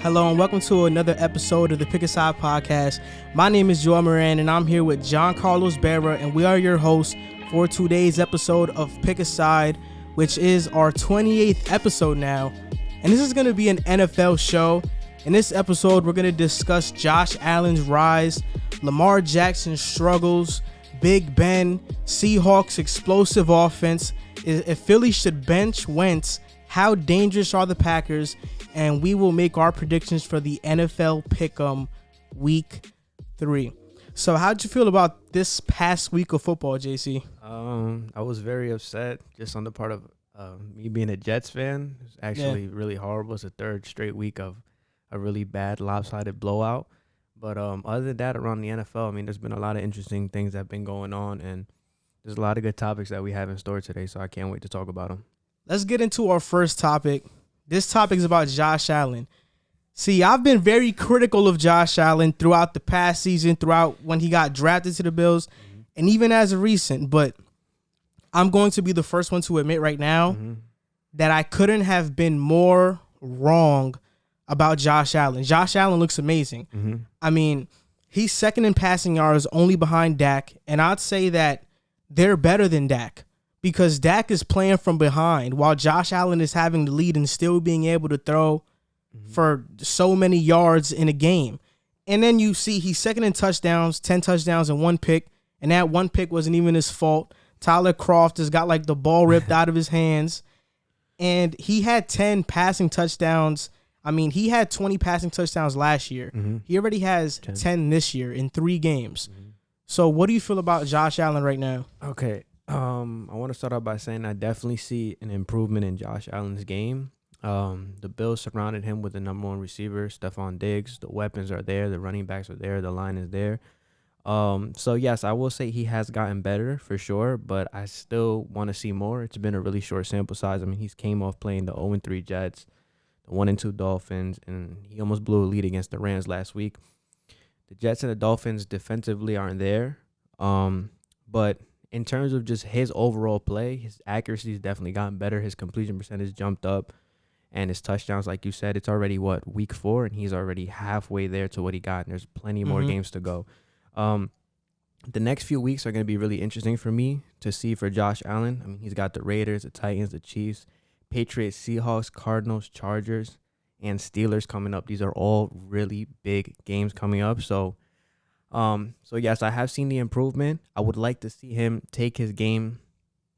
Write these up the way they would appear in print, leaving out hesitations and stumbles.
Hello and welcome to another episode of the Pick a Side podcast. My name is Moran and I'm here with John Carlos Barra, and we are your hosts for today's episode of Pick a Side, which is our 28th episode now. And this is going to be an NFL show. In this episode, we're going to discuss Josh Allen's rise, Lamar Jackson's struggles, Big Ben, Seahawks' explosive offense, if Philly should bench Wentz, how dangerous are the Packers, and we will make our predictions for the NFL Pick'em Week 3. So how'd you feel about this past week of football, JC? I was very upset just on the part of me being a Jets fan. It's actually really horrible. It's the third straight week of a really bad lopsided blowout. But other than that, around the NFL, I mean, there's been a lot of interesting things that have been going on, and there's a lot of good topics that we have in store today, so I can't wait to talk about them. Let's get into our first topic. This topic is about Josh Allen. See, I've been very critical of Josh Allen throughout the past season, throughout when he got drafted to the Bills, and even as of recent, but I'm going to be the first one to admit right now that I couldn't have been more wrong about Josh Allen. Josh Allen looks amazing. I mean, he's second in passing yards, only behind Dak, and I'd say that they're better than Dak because Dak is playing from behind while Josh Allen is having the lead and still being able to throw for so many yards in a game. And then you see he's second in touchdowns, 10 touchdowns and 1 pick, and that 1 pick wasn't even his fault. Tyler Kroft has got like the ball ripped out of his hands, and he had 10 passing touchdowns. I mean, he had 20 passing touchdowns last year. He already has 10 this year in 3 games. So what do you feel about Josh Allen right now? Okay. I want to start off by saying I definitely see an improvement in Josh Allen's game. The Bills surrounded him with the number 1 receiver, Stephon Diggs. The weapons are there. The running backs are there. The line is there. So, yes, I will say he has gotten better for sure, but I still want to see more. It's been a really short sample size. I mean, he's came off playing the 0-3 Jets, the 1-2 Dolphins, and he almost blew a lead against the Rams last week. The Jets and the Dolphins defensively aren't there. But in terms of just his overall play, his accuracy has definitely gotten better. His completion percentage jumped up. And his touchdowns, like you said, it's already, week 4? And he's already halfway there to what he got. And there's plenty more games to go. The next few weeks are going to be really interesting for me to see for Josh Allen. I mean, he's got the Raiders, the Titans, the Chiefs, Patriots, Seahawks, Cardinals, Chargers, and Steelers coming up. These are all really big games coming up. So yes, I have seen the improvement. I would like to see him take his game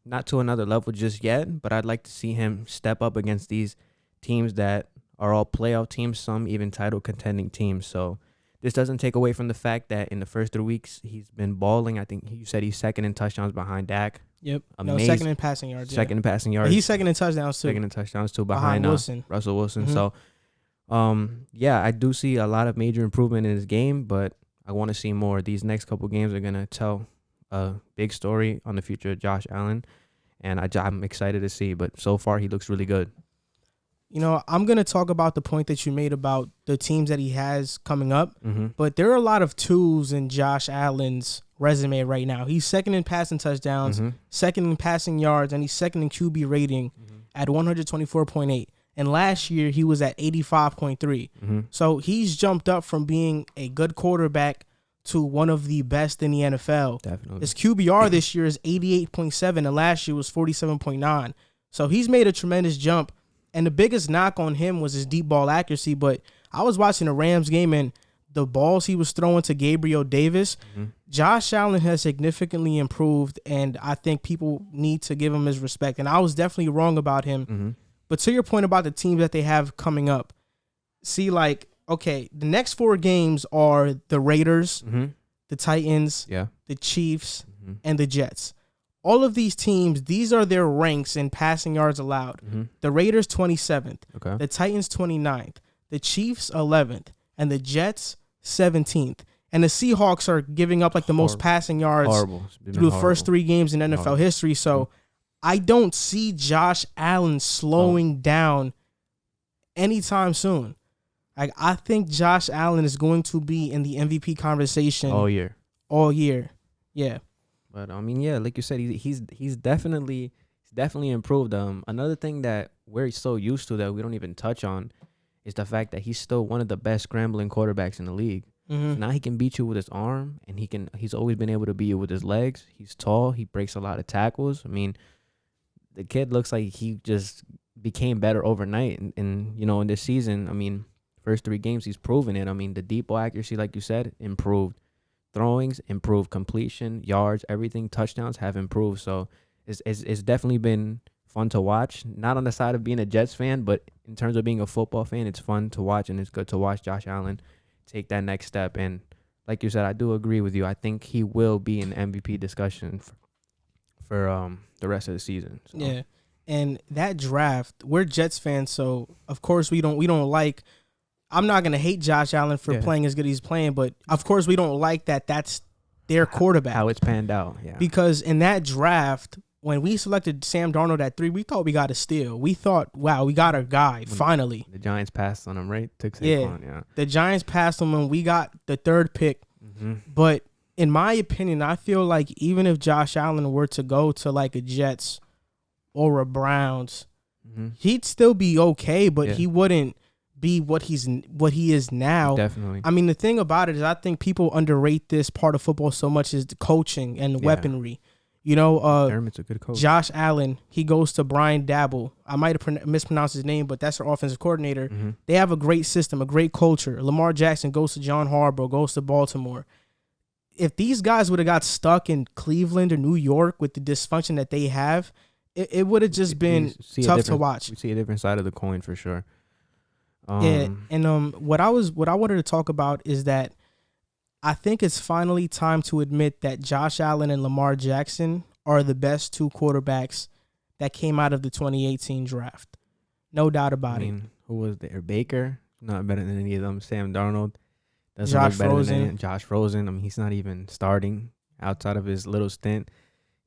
not to another level just yet, but I'd like to see him step up against these teams that are all playoff teams, some even title contending teams. So this doesn't take away from the fact that in the first 3 weeks, he's been balling. I think you said he's second in touchdowns behind Dak. Yep. Amazing. No, second in passing yards. Second in passing yards. But he's second in touchdowns, too. Second in touchdowns, too, behind Russell Wilson. So, I do see a lot of major improvement in his game, but I want to see more. These next couple games are going to tell a big story on the future of Josh Allen, and I'm excited to see. But so far, he looks really good. You know, I'm going to talk about the point that you made about the teams that he has coming up, but there are a lot of twos in Josh Allen's resume right now. He's second in passing touchdowns, second in passing yards, and he's second in QB rating at 124.8. And last year, he was at 85.3. So he's jumped up from being a good quarterback to one of the best in the NFL. Definitely. His QBR this year is 88.7, and last year was 47.9. So he's made a tremendous jump. And the biggest knock on him was his deep ball accuracy. But I was watching the Rams game, and the balls he was throwing to Gabriel Davis, Josh Allen has significantly improved, and I think people need to give him his respect. And I was definitely wrong about him. But to your point about the teams that they have coming up, see, like, okay, the next 4 games are the Raiders, the Titans, the Chiefs, and the Jets. All of these teams, these are their ranks in passing yards allowed. The Raiders 27th, the Titans 29th, the Chiefs 11th, and the Jets 17th. And the Seahawks are giving up like the most passing yards through the first 3 games in NFL history. So I don't see Josh Allen slowing down anytime soon. Like, I think Josh Allen is going to be in the MVP conversation all year. Yeah. But I mean, like you said, he's definitely improved. Another thing that we're so used to that we don't even touch on is the fact that he's still one of the best scrambling quarterbacks in the league. Mm-hmm. So now he can beat you with his arm, and he's always been able to beat you with his legs. He's tall. He breaks a lot of tackles. I mean, the kid looks like he just became better overnight. And in this season, I mean, first 3 games, he's proven it. I mean, the deep ball accuracy, like you said, improved. Throwings improved. Completion, yards, everything, touchdowns have improved. So it's definitely been fun to watch. Not on the side of being a Jets fan, but in terms of being a football fan, it's fun to watch, and it's good to watch Josh Allen take that next step. And like you said, I do agree with you. I think he will be in the MVP discussion for the rest of the season. So. Yeah. And that draft, we're Jets fans, so of course we don't like. I'm not gonna hate Josh Allen for playing as good as he's playing, but of course we don't like that. That's their quarterback. How it's panned out, yeah. Because in that draft, when we selected Sam Darnold at 3, we thought we got a steal. We thought, wow, we got our guy finally. The Giants passed on him, right? Took Saquon, yeah. The Giants passed him, and we got the 3rd pick. Mm-hmm. But in my opinion, I feel like even if Josh Allen were to go to like a Jets or a Browns, he'd still be okay, but he wouldn't be what he is now. Definitely. I mean, the thing about it is I think people underrate this part of football so much is the coaching and the weaponry. Dermot's a good coach. Josh Allen, he goes to Brian Dabble. I might have mispronounced his name, but that's their offensive coordinator. Mm-hmm. They have a great system, a great culture. Lamar Jackson goes to John Harbaugh, goes to Baltimore. If these guys would have got stuck in Cleveland or New York with the dysfunction that they have, it would have just been tough to watch. We see a different side of the coin for sure. What I wanted to talk about is that I think it's finally time to admit that Josh Allen and Lamar Jackson are the best 2 quarterbacks that came out of the 2018 draft. No doubt about it. Who was there? Baker? Not better than any of them. Sam Darnold. Josh Rosen. Josh Rosen. I mean, he's not even starting outside of his little stint.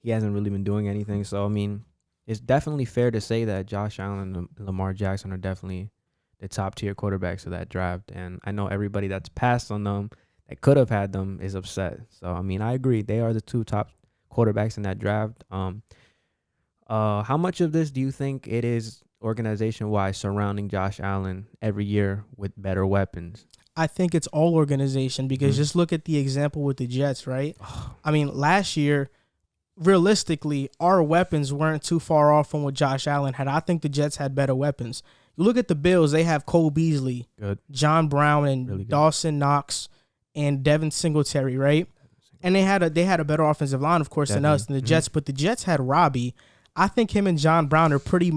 He hasn't really been doing anything. So, I mean, it's definitely fair to say that Josh Allen and Lamar Jackson are definitely the top tier quarterbacks of that draft. And I know everybody that's passed on them that could have had them is upset. So, I mean, I agree. They are the 2 top quarterbacks in that draft. How much of this do you think it is organization-wise surrounding Josh Allen every year with better weapons? I think it's all organization because just look at the example with the Jets, right? I mean, last year, realistically, our weapons weren't too far off from what Josh Allen had. I think the Jets had better weapons. You look at the Bills, they have Cole Beasley, John Brown, and really Dawson Knox, and Devin Singletary, right? And they had a better offensive line, of course, than us and the Jets. But the Jets had Robbie. I think him and John Brown are pretty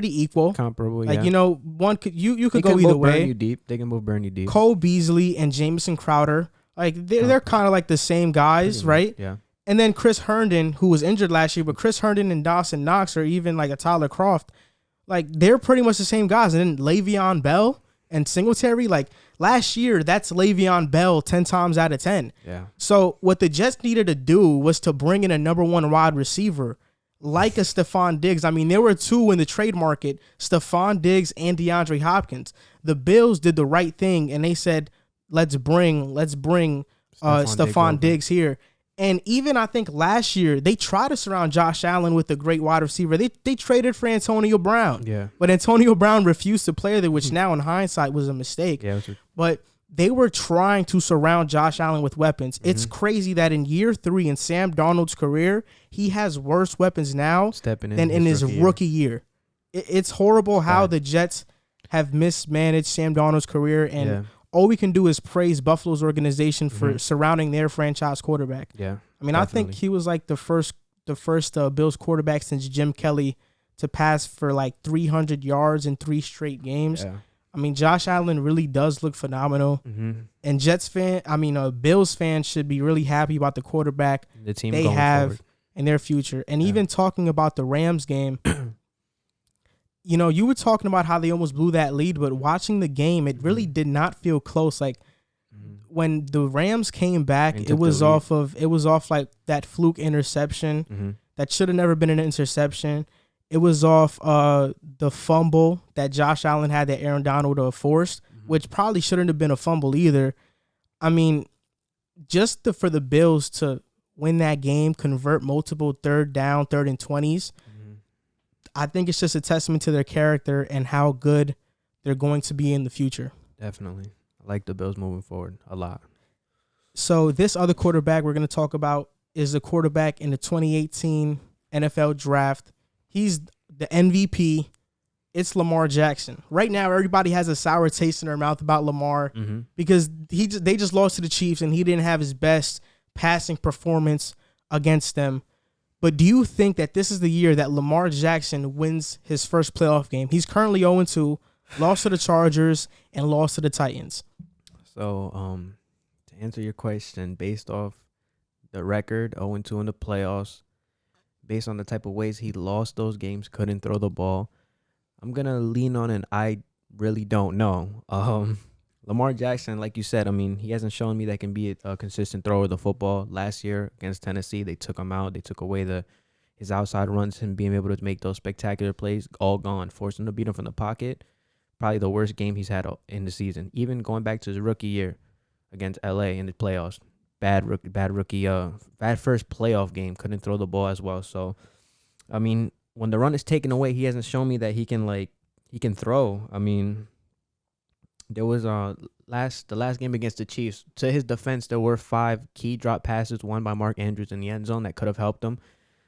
equal, comparable. Like one could you could go either way. They can both burn you deep. Cole Beasley and Jamison Crowder, like they're kind of like the same guys, right? Yeah. And then Chris Herndon, who was injured last year, but Chris Herndon and Dawson Knox, or even like a Tyler Kroft, like they're pretty much the same guys. And then Le'Veon Bell and Singletary, like last year, that's Le'Veon Bell 10 times out of 10. Yeah. So what the Jets needed to do was to bring in a number 1 wide receiver like a Stephon Diggs. I mean, there were 2 in the trade market, Stephon Diggs and DeAndre Hopkins. The Bills did the right thing, and they said, let's bring Stephon Diggs here. And even I think last year, they tried to surround Josh Allen with a great wide receiver. They traded for Antonio Brown. Yeah. But Antonio Brown refused to play there, which now in hindsight was a mistake. Yeah, but they were trying to surround Josh Allen with weapons. It's crazy that in year 3 in Sam Darnold's career, he has worse weapons now than in his rookie year. It's horrible how the Jets have mismanaged Sam Darnold's career, and all we can do is praise Buffalo's organization for surrounding their franchise quarterback. Yeah, I mean, definitely. I think he was like the first Bills quarterback since Jim Kelly to pass for like 300 yards in 3 straight games. Yeah. I mean, Josh Allen really does look phenomenal. And Bills fans should be really happy about the quarterback the team they have in their future. And even talking about the Rams game, you were talking about how they almost blew that lead, but watching the game, it really did not feel close. Like when the Rams came back, it was off like that fluke interception that should have never been an interception. It was off the fumble that Josh Allen had that Aaron Donald forced, which probably shouldn't have been a fumble either. I mean, just for the Bills to win that game, convert multiple 3rd and 20s, I think it's just a testament to their character and how good they're going to be in the future. Definitely. I like the Bills moving forward a lot. So this other quarterback we're going to talk about is the quarterback in the 2018 NFL draft. He's the MVP. It's Lamar Jackson. Right now, everybody has a sour taste in their mouth about Lamar because they just lost to the Chiefs and he didn't have his best passing performance against them. But do you think that this is the year that Lamar Jackson wins his first playoff game? He's currently 0-2, lost to the Chargers and lost to the Titans. So, to answer your question, based off the record, 0-2 in the playoffs, based on the type of ways he lost those games, couldn't throw the ball, I'm going to lean on an I really don't know. Lamar Jackson, like you said, I mean, he hasn't shown me that can be a consistent thrower of the football. Last year against Tennessee, they took him out. They took away his outside runs, him being able to make those spectacular plays, all gone. Forced him to beat him from the pocket. Probably the worst game he's had in the season. Even going back to his rookie year against LA in the playoffs. Bad first playoff game. Couldn't throw the ball as well. So, I mean, when the run is taken away, he hasn't shown me that he can throw. I mean, there was the last game against the Chiefs. To his defense, there were 5 key drop passes, one by Mark Andrews in the end zone that could have helped him.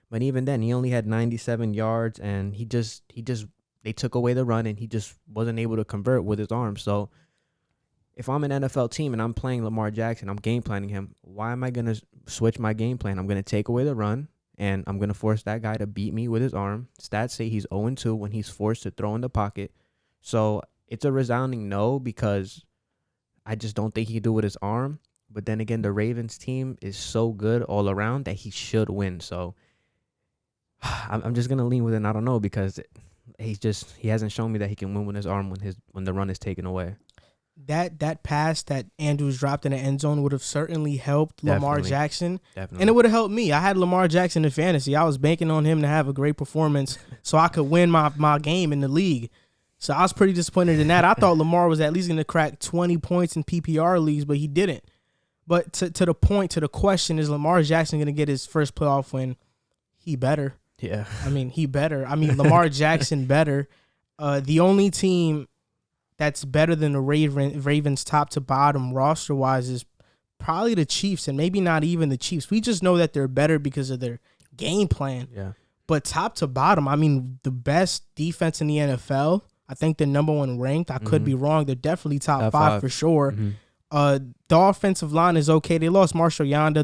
But even then, he only had 97 yards, and they took away the run, and he just wasn't able to convert with his arm. So if I'm an NFL team and I'm playing Lamar Jackson, I'm game planning him, why am I going to switch my game plan? I'm going to take away the run, and I'm going to force that guy to beat me with his arm. Stats say he's 0-2 when he's forced to throw in the pocket. So it's a resounding no because I just don't think he can do it with his arm. But then again, the Ravens team is so good all around that he should win. So I'm just going to lean with it. I don't know because he hasn't shown me that he can win with his arm when the run is taken away. That pass that Andrews dropped in the end zone would have certainly helped Lamar Jackson. Definitely. And it would have helped me. I had Lamar Jackson in fantasy. I was banking on him to have a great performance so I could win my game in the league. So I was pretty disappointed in that. I thought Lamar was at least going to crack 20 points in PPR leagues, but he didn't. But to the question, is Lamar Jackson going to get his first playoff win? He better. Yeah. I mean, he better. I mean, Lamar Jackson better. The only team that's better than the Ravens top to bottom roster-wise is probably the Chiefs, and maybe not even the Chiefs. We just know that they're better because of their game plan. Yeah. But top to bottom, I mean, the best defense in the NFL, I think they're number 1 ranked. I could be wrong. They're definitely top 5 for sure. The offensive line is okay. They lost Marshall Yanda.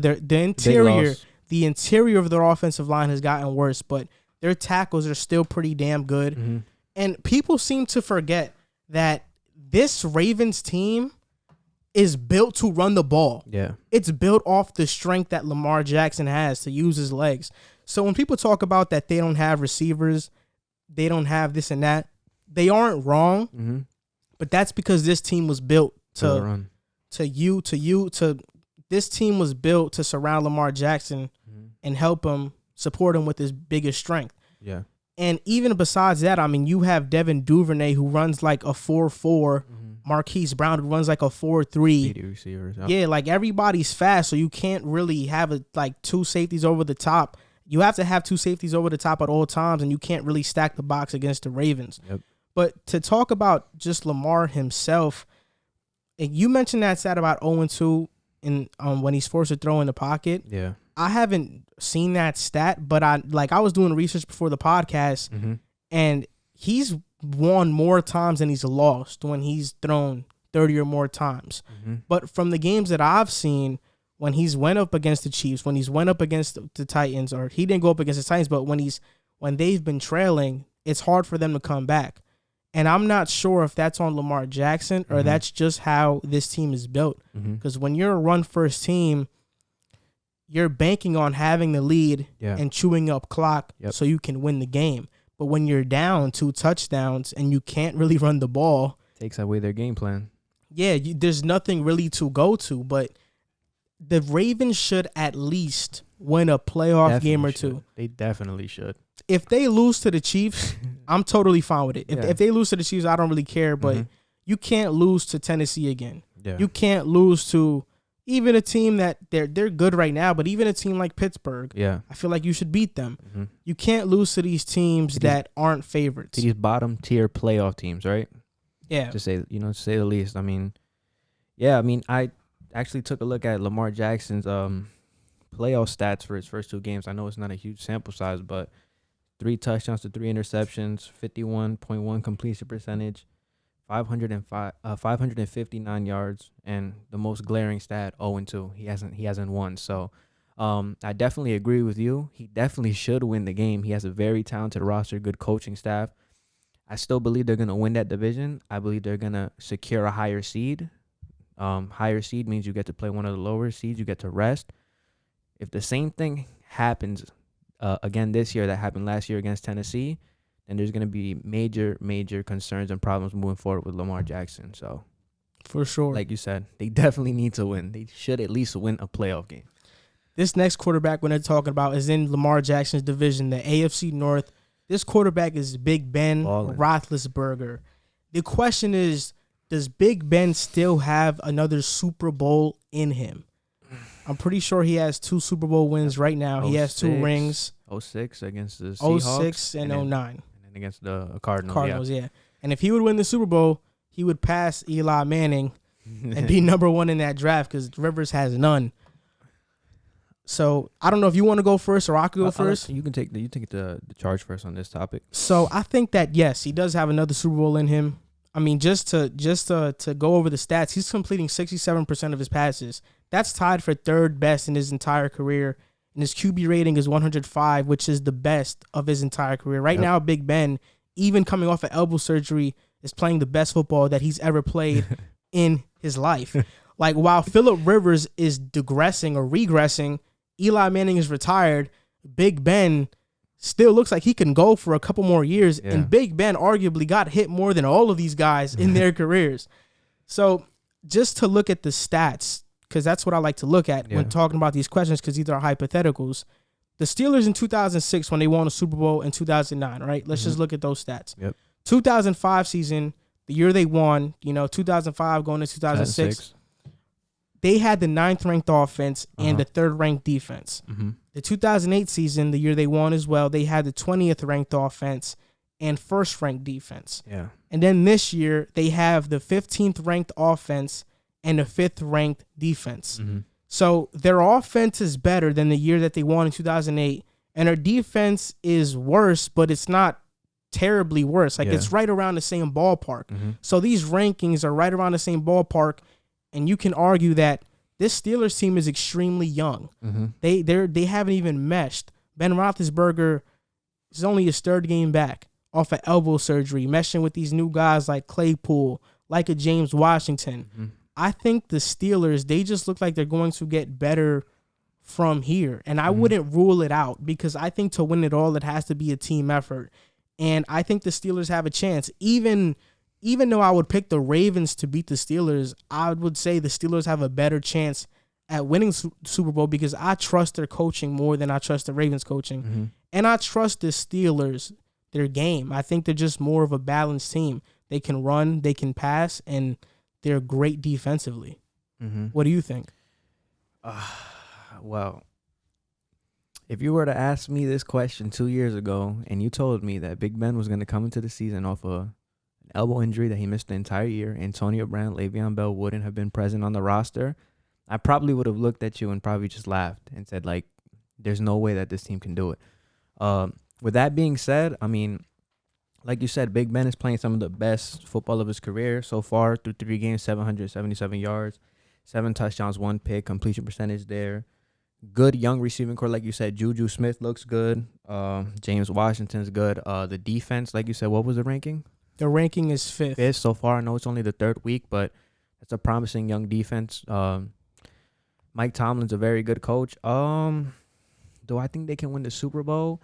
The interior of their offensive line has gotten worse, but their tackles are still pretty damn good. And people seem to forget that this Ravens team is built to run the ball. Yeah. It's built off the strength that Lamar Jackson has to use his legs. So when people talk about that they don't have receivers, they don't have this and that, they aren't wrong. But that's because this team was built this team was built to surround Lamar Jackson and help him, support him with his biggest strength. Yeah. And even besides that, I mean, you have Devin Duvernay who runs like a 4.4, Marquise Brown who runs like a 4.3. Receivers. Yeah, like everybody's fast, so you can't really have like 2 safeties over the top. You have to have 2 safeties over the top at all times, and you can't really stack the box against the Ravens. Yep. But to talk about just Lamar himself, and you mentioned that stat about 0-2 in when he's forced to throw in the pocket. Yeah. I haven't seen that stat, but I was doing research before the podcast, and he's won more times than he's lost when he's thrown 30 or more times. But from the games that I've seen, when he's went up against the Chiefs, when he's went up against the Titans, or he didn't go up against the Titans, but when they've been trailing, it's hard for them to come back. And I'm not sure if that's on Lamar Jackson or that's just how this team is built. Because when you're a run-first team, you're banking on having the lead and chewing up clock so you can win the game. But when you're down 2 touchdowns and you can't really run the ball, takes away their game plan. Yeah, there's nothing really to go to. But the Ravens should at least win a playoff game or 2. They definitely should. If they lose to the Chiefs, I'm totally fine with it. If they lose to the Chiefs, I don't really care. But you can't lose to Tennessee again. Yeah. You can't lose to even a team that they're good right now, but even a team like Pittsburgh, I feel like you should beat them. You can't lose to these teams that aren't favorites. To these bottom tier playoff teams, right? Yeah. To say the least. I mean, yeah. I mean, I actually took a look at Lamar Jackson's playoff stats for his first 2 games. I know it's not a huge sample size, but 3 touchdowns to 3 interceptions, 51.1 completion percentage, 559 yards, and the most glaring stat 0-2. He hasn't won. So, I definitely agree with you. He definitely should win the game. He has a very talented roster, good coaching staff. I still believe they're gonna win that division. I believe they're gonna secure a higher seed. Higher seed means you get to play one of the lower seeds. You get to rest. If the same thing happens again this year that happened last year against Tennessee, then there's going to be major concerns and problems moving forward with Lamar Jackson. So, for sure, like you said, they definitely need to win. They should at least win a playoff game. This next quarterback when they're talking about is in Lamar Jackson's division, the AFC North. This quarterback is Big Ben Roethlisberger. The question is, does Big Ben still have another Super Bowl in him? I'm pretty sure he has 2 Super Bowl wins right now. He has 2 rings. 06 against the Seahawks. 06 and 09. And then against the Cardinals. Cardinals, yeah. And if he would win the Super Bowl, he would pass Eli Manning and be number 1 in that draft because Rivers has none. So I don't know if you want to go first or I could go first. You can take the charge first on this topic. So I think that yes, he does have another Super Bowl in him. I mean, just to go over the stats, he's completing 67% of his passes. That's tied for 3rd best in his entire career. And his QB rating is 105, which is the best of his entire career. Right now, Big Ben, even coming off of elbow surgery, is playing the best football that he's ever played in his life. Like, while Phillip Rivers is digressing or regressing, Eli Manning is retired, Big Ben still looks like he can go for a couple more years. Yeah. And Big Ben arguably got hit more than all of these guys in their careers. So just to look at the stats, because that's what I like to look at when talking about these questions, because these are hypotheticals. The Steelers in 2006, when they won a Super Bowl in 2009, right? Let's just look at those stats. 2005 season, the year they won, 2005 going to 2006, they had the 9th-ranked offense and the 3rd-ranked defense. The 2008 season, the year they won as well, they had the 20th-ranked offense and 1st-ranked defense. Yeah. And then this year, they have the 15th-ranked offense and the 5th-ranked defense. So their offense is better than the year that they won in 2008, and their defense is worse, but it's not terribly worse. Like, it's right around the same ballpark. So these rankings are right around the same ballpark, and you can argue that this Steelers team is extremely young. They haven't even meshed. Ben Roethlisberger is only his 3rd game back off of elbow surgery, meshing with these new guys like Claypool, like a James Washington. I think the Steelers, they just look like they're going to get better from here. And I wouldn't rule it out because I think to win it all, it has to be a team effort. And I think the Steelers have a chance. Even though I would pick the Ravens to beat the Steelers, I would say the Steelers have a better chance at winning Super Bowl because I trust their coaching more than I trust the Ravens coaching. And I trust the Steelers, their game. I think they're just more of a balanced team. They can run, they can pass, and they're great defensively. What do you think? Well, if you were to ask me this question 2 years ago and you told me that Big Ben was going to come into the season off an elbow injury that he missed the entire year, Antonio Brown, Le'Veon Bell wouldn't have been present on the roster, I probably would have looked at you and probably just laughed and said, like, there's no way that this team can do it. With that being said, I mean, like you said, Big Ben is playing some of the best football of his career so far through 3 games, 777 yards, 7 touchdowns, 1 pick, completion percentage there. Good young receiving core, like you said. Juju Smith looks good. James Washington's good. The defense, like you said, what was the ranking? The ranking is 5th. 5th so far. I know it's only the 3rd week, but it's a promising young defense. Mike Tomlin's a very good coach. Do I think they can win the Super Bowl?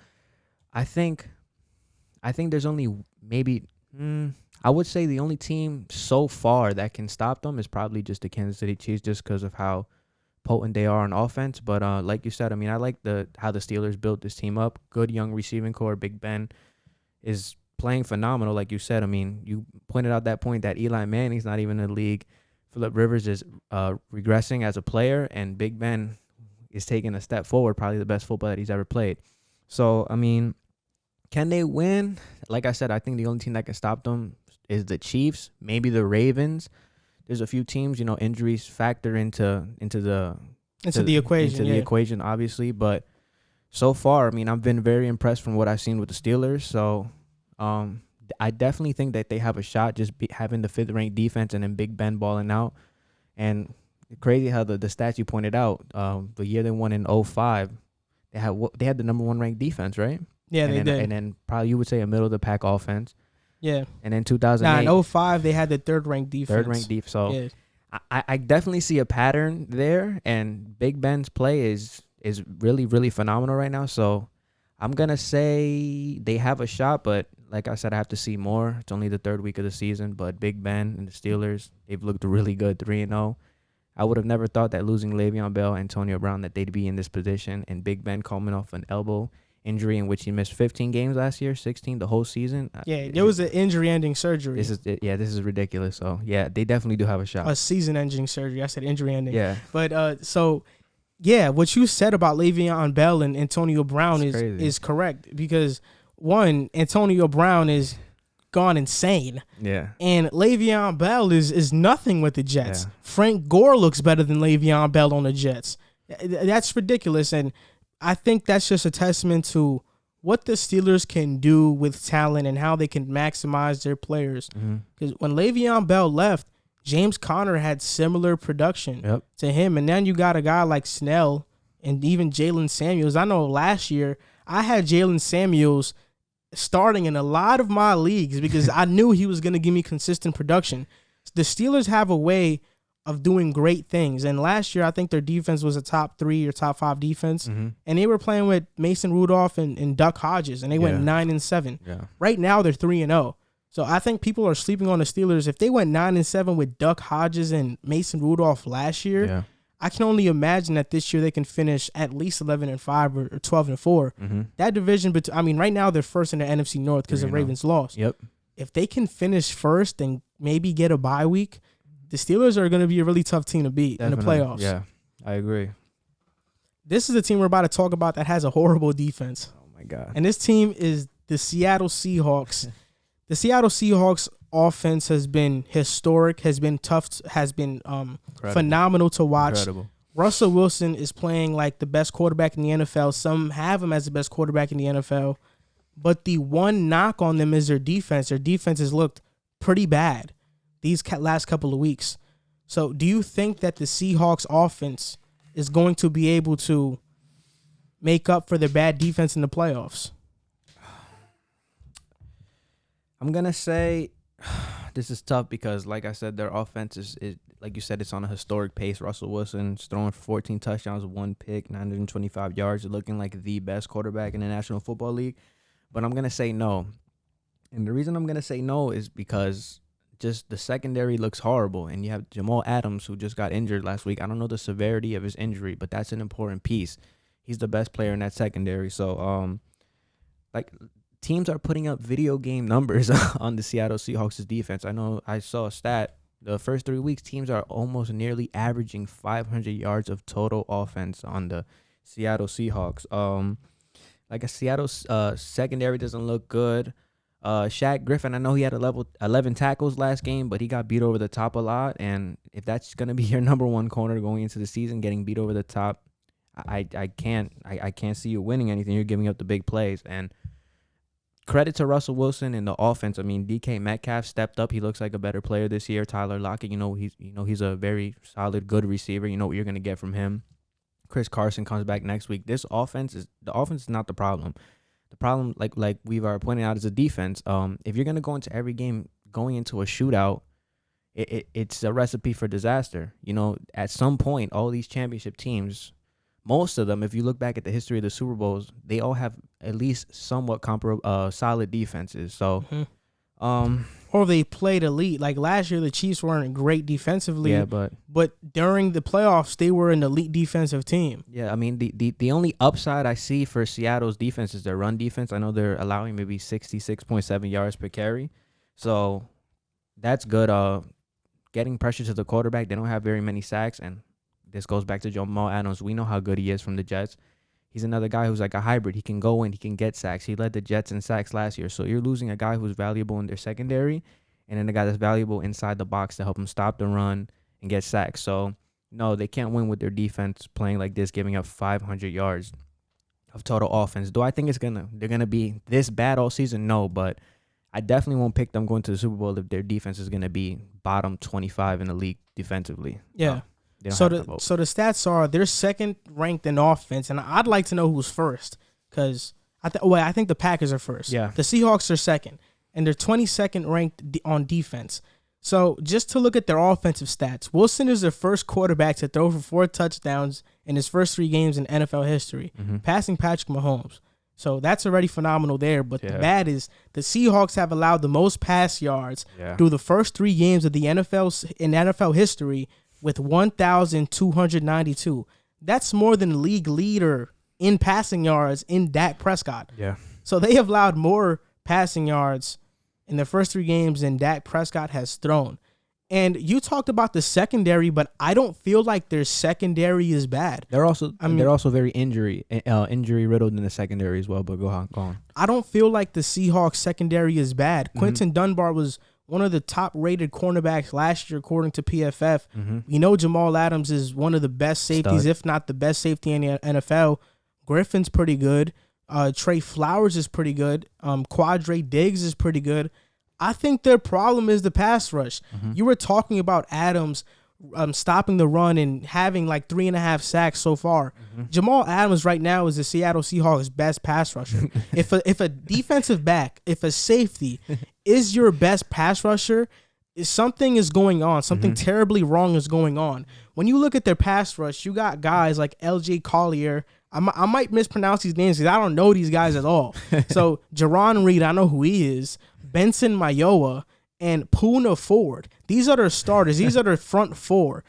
I think there's only maybe I would say the only team so far that can stop them is probably just the Kansas City Chiefs, just because of how potent they are on offense. But like you said, I mean, I like how the Steelers built this team up. Good young receiving core. Big Ben is playing phenomenal, like you said. I mean, you pointed out that point that Eli Manning's not even in the league. Phillip Rivers is regressing as a player, and Big Ben is taking a step forward, probably the best football that he's ever played. So, I mean, can they win? Like I said, I think the only team that can stop them is the Chiefs, maybe the Ravens. There's a few teams, injuries factor into the equation. The equation, obviously. But so far, I mean, I've been very impressed from what I've seen with the Steelers. So I definitely think that they have a shot just having the 5th ranked defense and then Big Ben balling out. And crazy how the stats you pointed out, the year they won in 2005, they had the number 1 ranked defense, right? Yeah, they did. And then probably you would say a middle of the pack offense. Yeah. And then 2008. In 2005, they had the 3rd ranked defense. 3rd ranked defense. So yeah. I definitely see a pattern there, and Big Ben's play is really, really phenomenal right now. So I'm going to say they have a shot, but like I said, I have to see more. It's only the 3rd week of the season, but Big Ben and the Steelers, they've looked really good, 3-0. I would have never thought that losing Le'Veon Bell, Antonio Brown, that they'd be in this position, and Big Ben coming off an elbow injury in which he missed 15 games last year, 16 the whole season. Yeah, there was an injury-ending surgery. This is ridiculous. So, yeah, they definitely do have a shot. A season-ending surgery. I said injury-ending. Yeah. But, what you said about Le'Veon Bell and Antonio Brown is correct because, one, Antonio Brown is gone insane. Yeah. And Le'Veon Bell is nothing with the Jets. Yeah. Frank Gore looks better than Le'Veon Bell on the Jets. That's ridiculous. And I think that's just a testament to what the Steelers can do with talent and how they can maximize their players. Because when Le'Veon Bell left, James Conner had similar production to him. And then you got a guy like Snell and even Jalen Samuels. I know last year I had Jalen Samuels starting in a lot of my leagues because I knew he was going to give me consistent production. The Steelers have a way of doing great things. And last year, I think their defense was a top 3 or top 5 defense. And they were playing with Mason Rudolph and Duck Hodges, and they went 9-7. Yeah. Right now, they're 3-0. So I think people are sleeping on the Steelers. If they went 9-7 with Duck Hodges and Mason Rudolph last year, I can only imagine that this year they can finish at least 11-5 or 12-4. That division, right now they're first in the NFC North because the Ravens lost. If they can finish first and maybe get a bye week, the Steelers are going to be a really tough team to beat in the playoffs. Yeah, I agree. This is a team we're about to talk about that has a horrible defense. Oh, my God. And this team is the Seattle Seahawks. The Seattle Seahawks offense has been historic, has been tough, has been phenomenal to watch. Incredible. Russell Wilson is playing like the best quarterback in the NFL. Some have him as the best quarterback in the NFL. But the one knock on them is their defense. Their defense has looked pretty bad these last couple of weeks. So do you think that the Seahawks offense is going to be able to make up for their bad defense in the playoffs? I'm going to say this is tough because, like I said, their offense is, like you said, it's on a historic pace. Russell Wilson's throwing 14 touchdowns, 1 pick, 925 yards, looking like the best quarterback in the National Football League. But I'm going to say no. And the reason I'm going to say no is because just the secondary looks horrible. And you have Jamal Adams, who just got injured last week. I don't know the severity of his injury, but that's an important piece. He's the best player in that secondary. So, teams are putting up video game numbers on the Seattle Seahawks' defense. I know I saw a stat. The first 3 weeks, teams are almost nearly averaging 500 yards of total offense on the Seattle Seahawks. Seattle's secondary doesn't look good. Shaq Griffin, I know he had 11 tackles last game, but he got beat over the top a lot. And if that's going to be your number one corner going into the season, getting beat over the top, I can't see you winning anything. You're giving up the big plays. And credit to Russell Wilson and the offense. I mean, DK Metcalf stepped up. He looks like a better player this year. Tyler Lockett, he's a very solid, good receiver. You know what you're going to get from him. Chris Carson comes back next week. The offense is not the problem. The problem, like we've already pointed out, is the defense. If you're going to go into every game going into a shootout, it's a recipe for disaster. At some point, all these championship teams, most of them, if you look back at the history of the Super Bowls, they all have at least somewhat solid defenses. So, or they played elite. Like last year, the Chiefs weren't great defensively. Yeah, but during the playoffs, they were an elite defensive team. Yeah, I mean, the only upside I see for Seattle's defense is their run defense. I know they're allowing maybe 66.7 yards per carry. So that's good. Getting pressure to the quarterback, they don't have very many sacks. And this goes back to Jamal Adams. We know how good he is from the Jets. He's another guy who's like a hybrid. He can go in, he can get sacks. He led the Jets in sacks last year. So you're losing a guy who's valuable in their secondary. and then a guy that's valuable inside the box to help him stop the run and get sacks. So, no, they can't win with their defense playing like this, giving up 500 yards of total offense. Do I think they're gonna be this bad all season? No, but I definitely won't pick them going to the Super Bowl if their defense is gonna be bottom 25 in the league defensively. Yeah. So the stats are they're second ranked in offense, and I'd like to know who's first because I think the Packers are first. Yeah. The Seahawks are second, and they're 22nd ranked on defense. So just to look at their offensive stats, Wilson is the first quarterback to throw for 4 touchdowns in his first 3 games in NFL history, passing Patrick Mahomes. So that's already phenomenal there. But the bad is the Seahawks have allowed the most pass yards through the first 3 games of the NFL history with 1,292. That's more than the league leader in passing yards in Dak Prescott. Yeah. So they have allowed more passing yards in the first 3 games than Dak Prescott has thrown. And you talked about the secondary, but I don't feel like their secondary is bad. They're also very injury riddled in the secondary as well. But go on. I don't feel like the Seahawks secondary is bad. Quinton Dunbar was one of the top-rated cornerbacks last year, according to PFF. You know Jamal Adams is one of the best safeties, if not the best safety in the NFL. Griffin's pretty good. Trey Flowers is pretty good. Quadre Diggs is pretty good. I think their problem is the pass rush. You were talking about Adams stopping the run and having like 3.5 sacks so far. Jamal Adams right now is the Seattle Seahawks' best pass rusher. If a defensive back, if a safety is your best pass rusher, something is going on. Something terribly wrong is going on. When you look at their pass rush, you got guys like L.J. Collier. I might mispronounce these names because I don't know these guys at all. So Jaron Reed, I know who he is. Benson Mayowa and Poona Ford. These are their starters. These are their front 4.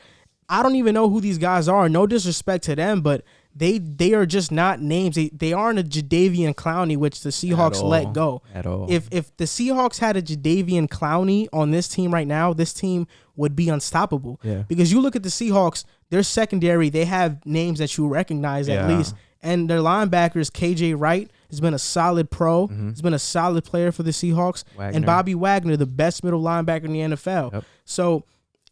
I don't even know who these guys are. No disrespect to them, but they are just not names. They aren't a Jadeveon Clowney, which the Seahawks let go. At all. If the Seahawks had a Jadeveon Clowney on this team right now, this team would be unstoppable. Yeah. Because you look at the Seahawks, their secondary, they have names that you recognize at least. And their linebackers, KJ Wright, has been a solid pro. He's been a solid player for the Seahawks. And Bobby Wagner, the best middle linebacker in the NFL. Yep. So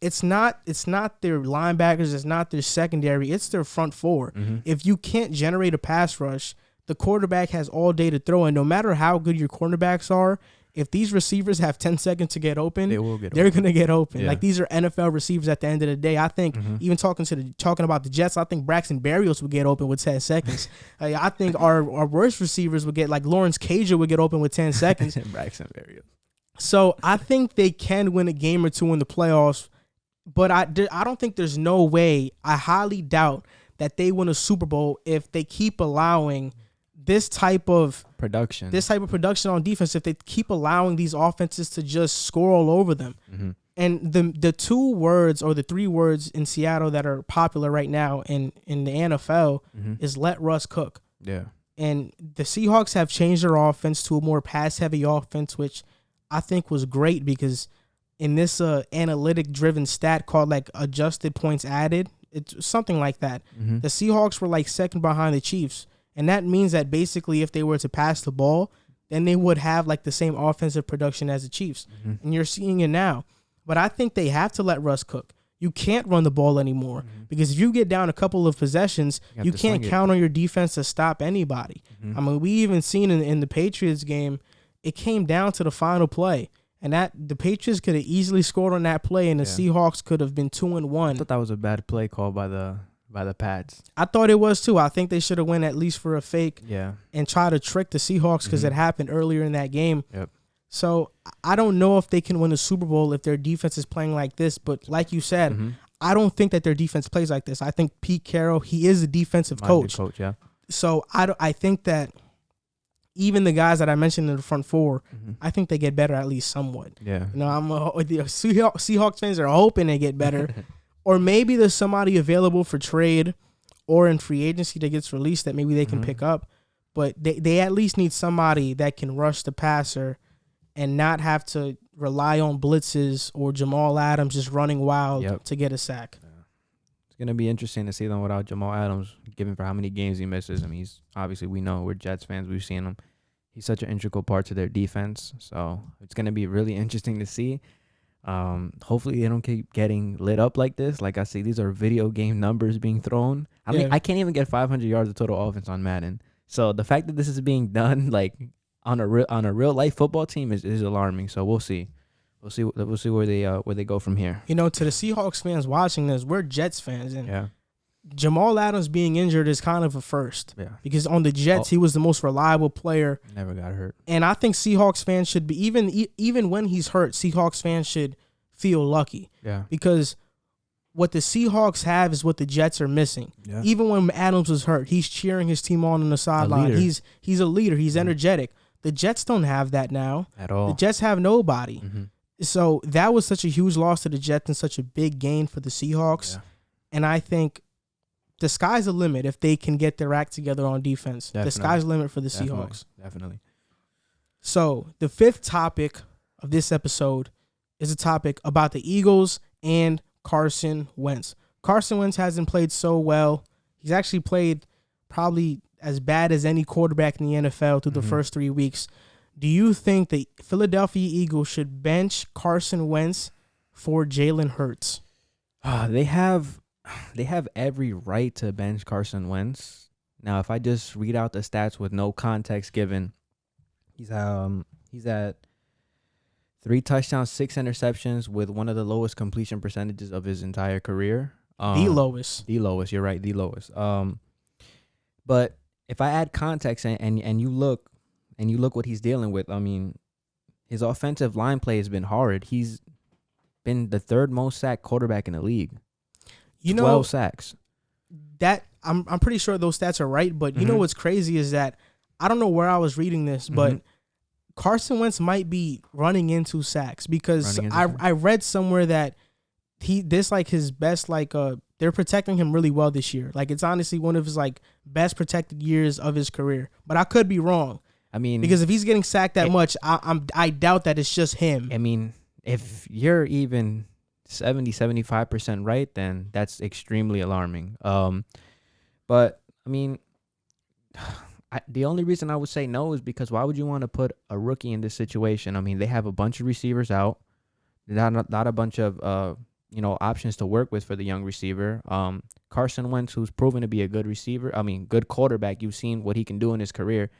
it's not their linebackers, it's not their secondary, it's their front 4. If you can't generate a pass rush, the quarterback has all day to throw. And no matter how good your cornerbacks are, if these receivers have 10 seconds to get open, they're going to get open. Like, these are NFL receivers at the end of the day. I think even talking about the Jets, I think Braxton Berrios would get open with 10 seconds. I think our worst receivers would get, like Lawrence Cager would get open with 10 seconds. Braxton Berrios. So I think they can win a game or 2 in the playoffs, but I don't think there's no way. I highly doubt that they win a Super Bowl if they keep allowing this type of production on defense, if they keep allowing these offenses to just score all over them. And the 2 words or the 3 words in Seattle that are popular right now in the NFL is let Russ cook. Yeah. And the Seahawks have changed their offense to a more pass-heavy offense, which I think was great because in this analytic-driven stat called like adjusted points added, it's something like that. The Seahawks were like second behind the Chiefs. And that means that basically if they were to pass the ball, then they would have like the same offensive production as the Chiefs. And you're seeing it now. But I think they have to let Russ cook. You can't run the ball anymore because if you get down a couple of possessions, you can't count on your defense to stop anybody. I mean, we even seen in the Patriots game, it came down to the final play. And that the Patriots could have easily scored on that play and the Seahawks could have been 2-1. I thought that was a bad play call by the Pats. I thought it was too. I think they should have went at least for a fake and try to trick the Seahawks because it happened earlier in that game. Yep. So I don't know if they can win a Super Bowl if their defense is playing like this. But like you said, I don't think that their defense plays like this. I think Pete Carroll, he is a defensive coach. So I think that even the guys that I mentioned in the front 4, I think they get better at least somewhat. Yeah. You know, the Seahawks fans are hoping they get better. Or maybe there's somebody available for trade or in free agency that gets released that maybe they can pick up. But they at least need somebody that can rush the passer and not have to rely on blitzes or Jamal Adams just running wild to get a sack. Yeah. It's going to be interesting to see them without Jamal Adams, given for how many games he misses. I mean, he's obviously, we know, we're Jets fans. We've seen him. He's such an integral part to their defense. So it's going to be really interesting to see. Hopefully they don't keep getting lit up like this. Like I say, these are video game numbers being thrown. I mean, I can't even get 500 yards of total offense on Madden. So the fact that this is being done like on a real life football team is alarming. So we'll see. We'll see where they go from here. You know, to the Seahawks fans watching this, we're Jets fans, and Jamal Adams being injured is kind of a first. Yeah. Because on the Jets, he was the most reliable player. Never got hurt. And I think Seahawks fans should be, even when he's hurt, Seahawks fans should feel lucky. Yeah. Because what the Seahawks have is what the Jets are missing. Yeah. Even when Adams was hurt, he's cheering his team on the sideline. He's a leader. He's energetic. The Jets don't have that now. At all. The Jets have nobody. Mm-hmm. So that was such a huge loss to the Jets and such a big gain for the Seahawks. Yeah. And I think the sky's the limit if they can get their act together on defense. Definitely. The sky's the limit for the Seahawks. Definitely. So the fifth topic of this episode is a topic about the Eagles and Carson Wentz. Carson Wentz hasn't played so well. He's actually played probably as bad as any quarterback in the NFL through the first 3 weeks. Do you think the Philadelphia Eagles should bench Carson Wentz for Jalen Hurts? They have every right to bench Carson Wentz. Now, if I just read out the stats with no context given, he's at 3 touchdowns, 6 interceptions with one of the lowest completion percentages of his entire career. The lowest. You're right, the lowest. But if I add context and you look what he's dealing with, I mean, his offensive line play has been horrid. He's been the 3rd most sacked quarterback in the league. 12 sacks. That I'm pretty sure those stats are right, but you know what's crazy is that I don't know where I was reading this, but Carson Wentz might be running into sacks because I read somewhere that this like his best they're protecting him really well this year. Like it's honestly one of his like best protected years of his career. But I could be wrong. I mean, because if he's getting sacked that much, I doubt that it's just him. I mean, if you're even 70-75% right, then that's extremely alarming. But I mean, the only reason I would say no is because why would you want to put a rookie in this situation? I mean, they have a bunch of receivers out, not a bunch of options to work with for the young receiver. Carson Wentz, who's proven to be a good receiver, good quarterback. You've seen what he can do in his career.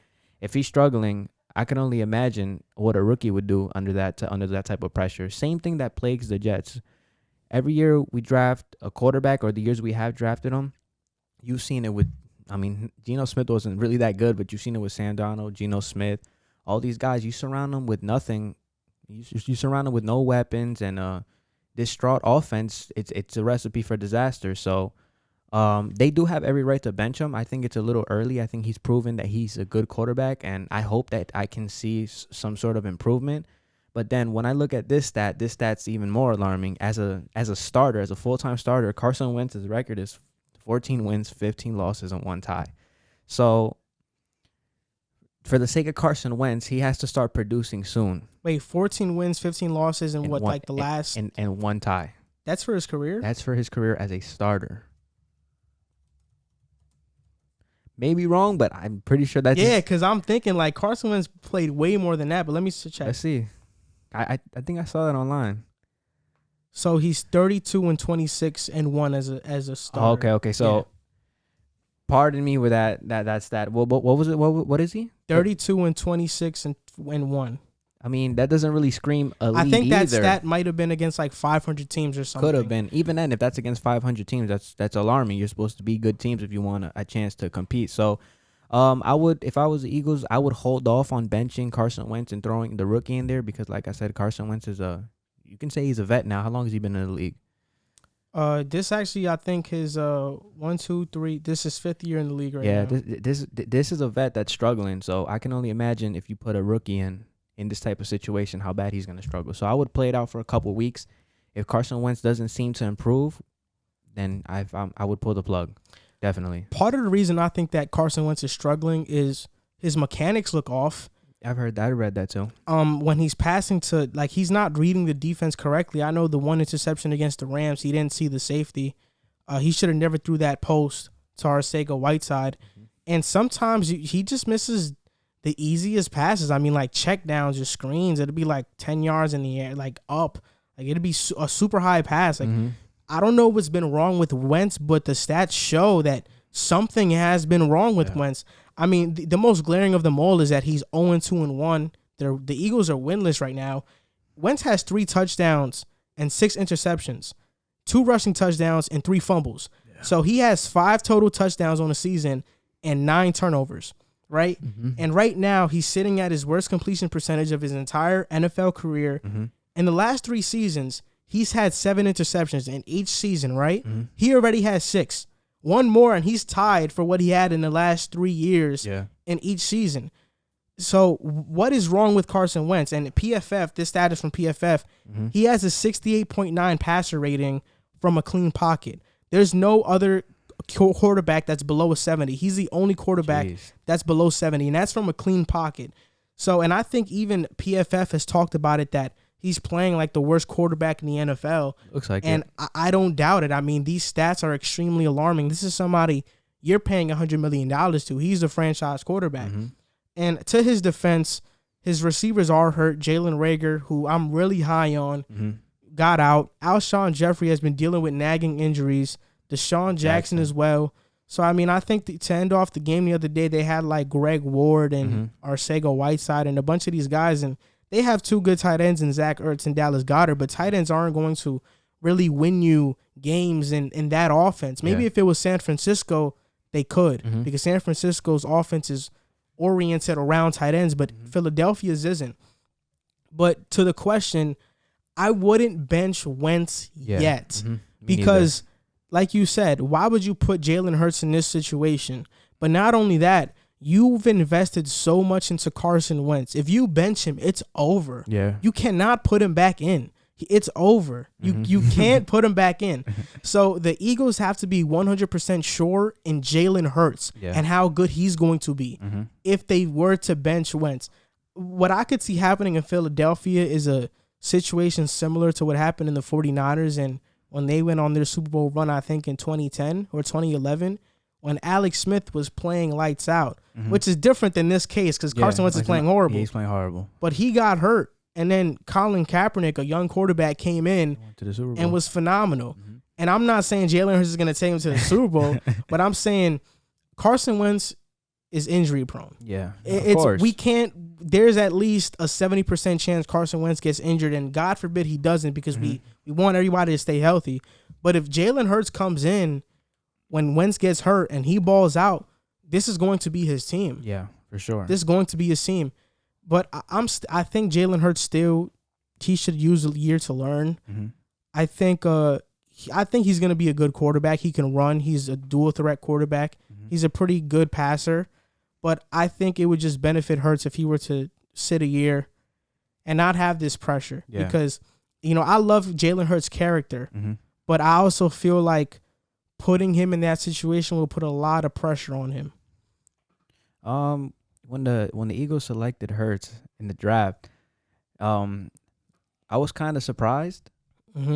If he's struggling, I can only imagine what a rookie would do under that type of pressure. Same thing that plagues the Jets. Every year we draft a quarterback, or the years we have drafted them, you've seen it with, Geno Smith wasn't really that good, but you've seen it with Sam Darnold, Geno Smith, all these guys. You surround them with nothing. You surround them with no weapons and distraught offense. It's a recipe for disaster. So they do have every right to bench him. I think it's a little early. I think he's proven that he's a good quarterback, and I hope that I can see some sort of improvement. But then when I look at this stat's even more alarming. As a starter, as a full-time starter, Carson Wentz's record is 14 wins, 15 losses, and 1 tie. So for the sake of Carson Wentz, he has to start producing soon. Wait, 14 wins, 15 losses, and what, like the last? And 1 tie. That's for his career? That's for his career as a starter. Maybe wrong, but I'm pretty sure that's... Yeah, because I'm thinking like Carson Wentz played way more than that, but let me check. Let's see. I think I saw that online. So he's 32-26-1 as a starter. Okay. So, pardon me with that stat. What was it? What is he? 32-26-1. I mean, that doesn't really scream elite. I think that either. Stat might have been against like 500 teams or something. Could have been. Even then, if that's against 500 teams, that's alarming. You're supposed to be good teams if you want a chance to compete. So, I would, if I was the Eagles, I would hold off on benching Carson Wentz and throwing the rookie in there because, like I said, Carson Wentz is you can say he's a vet now. How long has he been in the league? This actually, I think his 1, 2, 3. This is 5th year in the league right now. Yeah, this is a vet that's struggling. So I can only imagine if you put a rookie in this type of situation, how bad he's going to struggle. So I would play it out for a couple weeks. If Carson Wentz doesn't seem to improve, then I would pull the plug. Definitely. Part of the reason I think that Carson Wentz is struggling is his mechanics look off. I've heard that. I read that too. When he's passing to, like, he's not reading the defense correctly. I know the one interception against the Rams, he didn't see the safety. He should have never threw that post to Arcega-Whiteside. Mm-hmm. And sometimes he just misses the easiest passes. I mean, like check downs or screens. It'll be like 10 yards in the air, like up. Like, it'd be a super high pass. Like, I don't know what's been wrong with Wentz, but the stats show that something has been wrong with Wentz. I mean, the most glaring of them all is that he's 0-2-1. The Eagles are winless right now. Wentz has 3 touchdowns and 6 interceptions, 2 rushing touchdowns and 3 fumbles. Yeah. So he has 5 total touchdowns on the season and 9 turnovers, right? And right now he's sitting at his worst completion percentage of his entire NFL career. In the last 3 seasons, he's had 7 interceptions in each season, right? He already has 6. One more, and he's tied for what he had in the last 3 years in each season. So what is wrong with Carson Wentz? And PFF, this stat is from PFF, he has a 68.9 passer rating from a clean pocket. There's no other quarterback that's below a 70. He's the only quarterback that's below 70, and that's from a clean pocket. So, and I think even PFF has talked about it, that he's playing like the worst quarterback in the NFL. Looks like and it. I don't doubt it. I mean, these stats are extremely alarming. This is somebody you're paying $100 million to. He's the franchise quarterback. And to his defense, his receivers are hurt. Jalen Reagor, who I'm really high on, got out. Alshon Jeffrey has been dealing with nagging injuries. Deshaun Jackson as well. So, I mean, I think to end off the game the other day, they had like Greg Ward and Arcega Whiteside and a bunch of these guys, and they have 2 good tight ends in Zach Ertz and Dallas Goedert, but tight ends aren't going to really win you games in that offense. Maybe if it was San Francisco, they could, because San Francisco's offense is oriented around tight ends, but Philadelphia's isn't. But to the question, I wouldn't bench Wentz yet because, like you said, why would you put Jalen Hurts in this situation? But not only that, you've invested so much into Carson Wentz. If you bench him, it's over. Yeah. You cannot put him back in. It's over. You can't put him back in. So the Eagles have to be 100% sure in Jalen Hurts and how good he's going to be if they were to bench Wentz. What I could see happening in Philadelphia is a situation similar to what happened in the 49ers and when they went on their Super Bowl run, I think in 2010 or 2011, when Alex Smith was playing lights out, which is different than this case because Carson Wentz is playing horrible. He's playing horrible. But he got hurt. And then Colin Kaepernick, a young quarterback, came in to the Super Bowl and was phenomenal. And I'm not saying Jalen Hurts is going to take him to the Super Bowl, but I'm saying Carson Wentz is injury prone. Yeah, of course. We can't. There's at least a 70% chance Carson Wentz gets injured, and God forbid he doesn't, because we want everybody to stay healthy. But if Jalen Hurts comes in when Wentz gets hurt and he balls out, this is going to be his team. Yeah, for sure. This is going to be his team. But I think Jalen Hurts still, he should use a year to learn. I think he's going to be a good quarterback. He can run. He's a dual threat quarterback. He's a pretty good passer. But I think it would just benefit Hurts if he were to sit a year and not have this pressure. Yeah. Because, I love Jalen Hurts' character, but I also feel like putting him in that situation will put a lot of pressure on him. When the Eagles selected Hurts in the draft, I was kind of surprised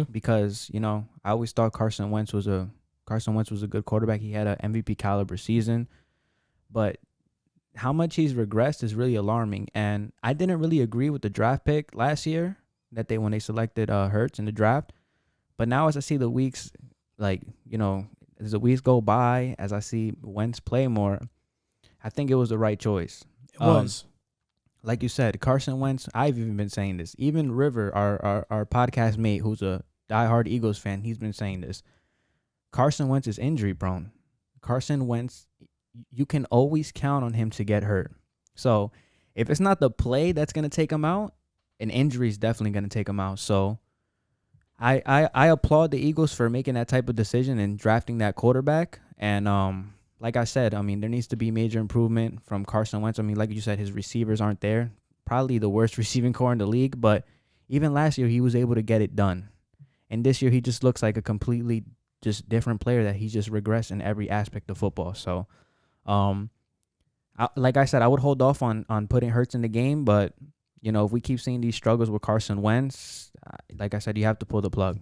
because I always thought Carson Wentz was a good quarterback. He had an MVP caliber season, but how much he's regressed is really alarming. And I didn't really agree with the draft pick last year when they selected Hurts in the draft. But now as I see the weeks, as the weeks go by, as I see Wentz play more, I think it was the right choice. It was. Like you said, Carson Wentz, I've even been saying this. Even River, our podcast mate, who's a diehard Eagles fan, he's been saying this. Carson Wentz is injury prone. Carson Wentz, you can always count on him to get hurt. So if it's not the play that's going to take him out, an injury is definitely going to take him out. So I applaud the Eagles for making that type of decision and drafting that quarterback. And like I said, there needs to be major improvement from Carson Wentz. Like you said, his receivers aren't there. Probably the worst receiving core in the league. But even last year, he was able to get it done. And this year, he just looks like a completely just different player that he's just regressed in every aspect of football. So, like I said, I would hold off on putting Hurts in the game. But, if we keep seeing these struggles with Carson Wentz, like I said, you have to pull the plug.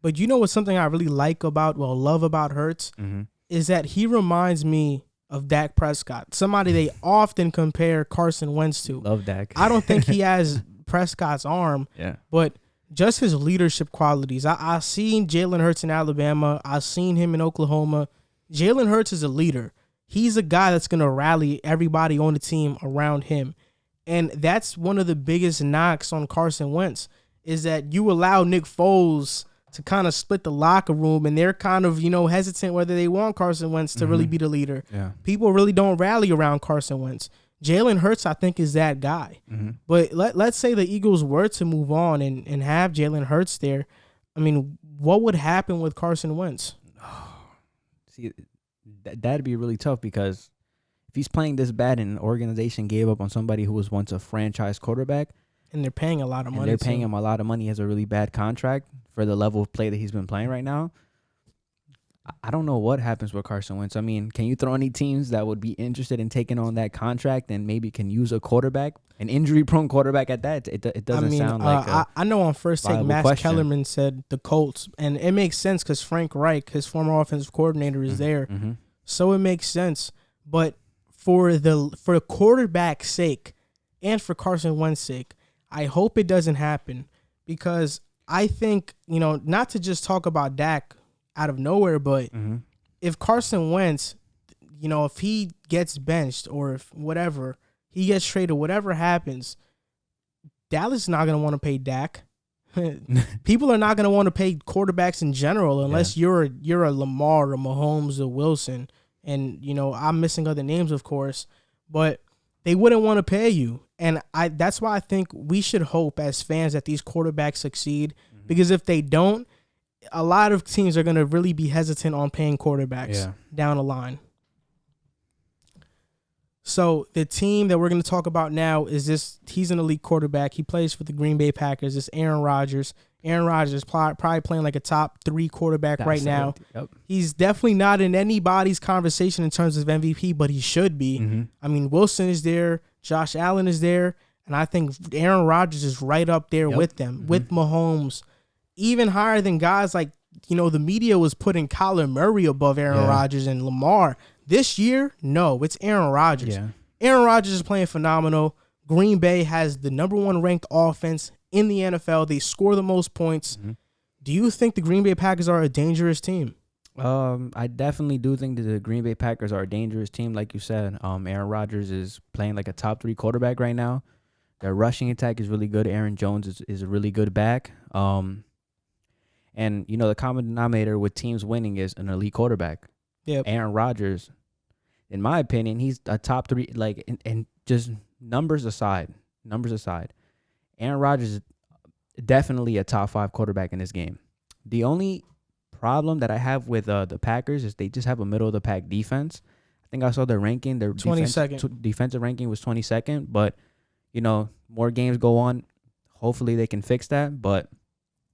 But what's something I really love about Hurts is that he reminds me of Dak Prescott, somebody they often compare Carson Wentz to. Love Dak. I don't think he has Prescott's arm, but just his leadership qualities. I seen Jalen Hurts in Alabama. I seen him in Oklahoma. Jalen Hurts is a leader. He's a guy that's going to rally everybody on the team around him. And that's one of the biggest knocks on Carson Wentz is that you allow Nick Foles to kind of split the locker room, and they're kind of, hesitant whether they want Carson Wentz to really be the leader. Yeah. People really don't rally around Carson Wentz. Jalen Hurts, I think, is that guy. Mm-hmm. But let's say the Eagles were to move on and have Jalen Hurts there. I mean, what would happen with Carson Wentz? See, that'd be really tough because if he's playing this bad and an organization gave up on somebody who was once a franchise quarterback, and they're paying a lot of money. They're paying him a lot of money. He has a really bad contract for the level of play that he's been playing right now. I don't know what happens with Carson Wentz. I mean, can you throw any teams that would be interested in taking on that contract and maybe can use a quarterback, an injury-prone quarterback at that? It doesn't sound like I know on First Take, Max question. Kellerman said the Colts, and it makes sense because Frank Reich, his former offensive coordinator, is there. Mm-hmm. So it makes sense. But for the quarterback's sake and for Carson Wentz's sake, I hope it doesn't happen because I think, not to just talk about Dak out of nowhere, but if Carson Wentz, if he gets benched or if whatever, he gets traded, whatever happens, Dallas is not going to want to pay Dak. People are not going to want to pay quarterbacks in general unless you're a Lamar, a Mahomes, a Wilson. And, I'm missing other names, of course, but they wouldn't want to pay you. And that's why I think we should hope as fans that these quarterbacks succeed, because if they don't, a lot of teams are going to really be hesitant on paying quarterbacks down the line. So the team that we're going to talk about now is he's an elite quarterback. He plays for the Green Bay Packers. It's Aaron Rodgers. Aaron Rodgers is probably playing like a top 3 quarterback right now. Yep. He's definitely not in anybody's conversation in terms of MVP, but he should be. Mm-hmm. I mean, Wilson is there. Josh Allen is there. And I think Aaron Rodgers is right up there with them, with Mahomes. Even higher than guys like, the media was putting Kyler Murray above Aaron Rodgers and Lamar. This year, no, it's Aaron Rodgers. Yeah. Aaron Rodgers is playing phenomenal. Green Bay has the number 1 ranked offense in the NFL. They score the most points. Mm-hmm. Do you think the Green Bay Packers are a dangerous team? I definitely do think that the Green Bay Packers are a dangerous team. Like you said, Aaron Rodgers is playing like a top 3 quarterback right now. Their rushing attack is really good. Aaron Jones is a really good back. And, the common denominator with teams winning is an elite quarterback. Yep. Aaron Rodgers, in my opinion, he's a top 3, and just numbers aside, Aaron Rodgers is definitely a top 5 quarterback in this game. The only problem that I have with the Packers is they just have a middle-of-the-pack defense. I think I saw their ranking. Their 22nd. Defensive ranking was 22nd, but, more games go on. Hopefully they can fix that, but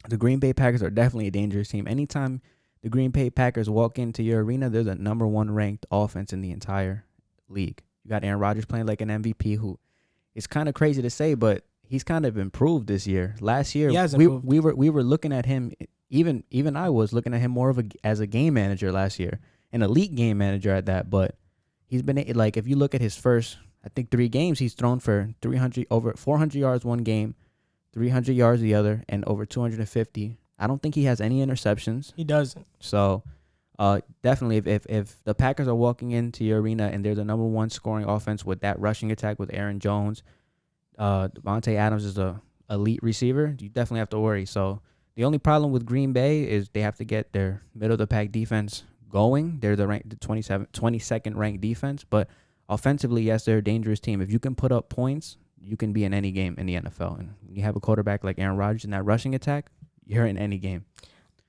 the Green Bay Packers are definitely a dangerous team. Anytime the Green Bay Packers walk into your arena, they're the number 1 ranked offense in the entire league. You got Aaron Rodgers playing like an MVP, who is kind of crazy to say, but he's kind of improved this year. Last year, we were looking at him. Even I was looking at him more as a game manager last year, an elite game manager at that. But he's been if you look at his first, I think 3 games, he's thrown for over 400 yards one game, 300 yards the other, and over 250. I don't think he has any interceptions. He doesn't. So, definitely, if the Packers are walking into your arena and they're the number 1 scoring offense with that rushing attack with Aaron Jones, Devontae Adams is a elite receiver, you definitely have to worry. So, the only problem with Green Bay is they have to get their middle-of-the-pack defense going. They're the 22nd ranked defense, but offensively, yes, they're a dangerous team. If you can put up points, you can be in any game in the NFL. And when you have a quarterback like Aaron Rodgers in that rushing attack, you're in any game.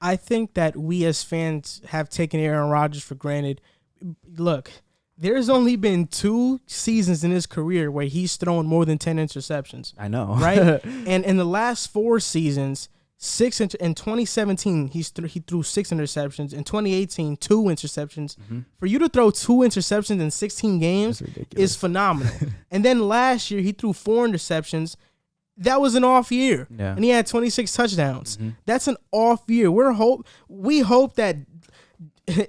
I think that we as fans have taken Aaron Rodgers for granted. Look, there's only been 2 seasons in his career where he's thrown more than 10 interceptions. I know. Right? And in the last 4 seasons, in 2017, he threw 6 interceptions. In 2018, 2 interceptions. Mm-hmm. For you to throw 2 interceptions in 16 games is phenomenal. And then last year, he threw 4 interceptions. That was an off year. Yeah. And he had 26 touchdowns. Mm-hmm. That's an off year. We hope that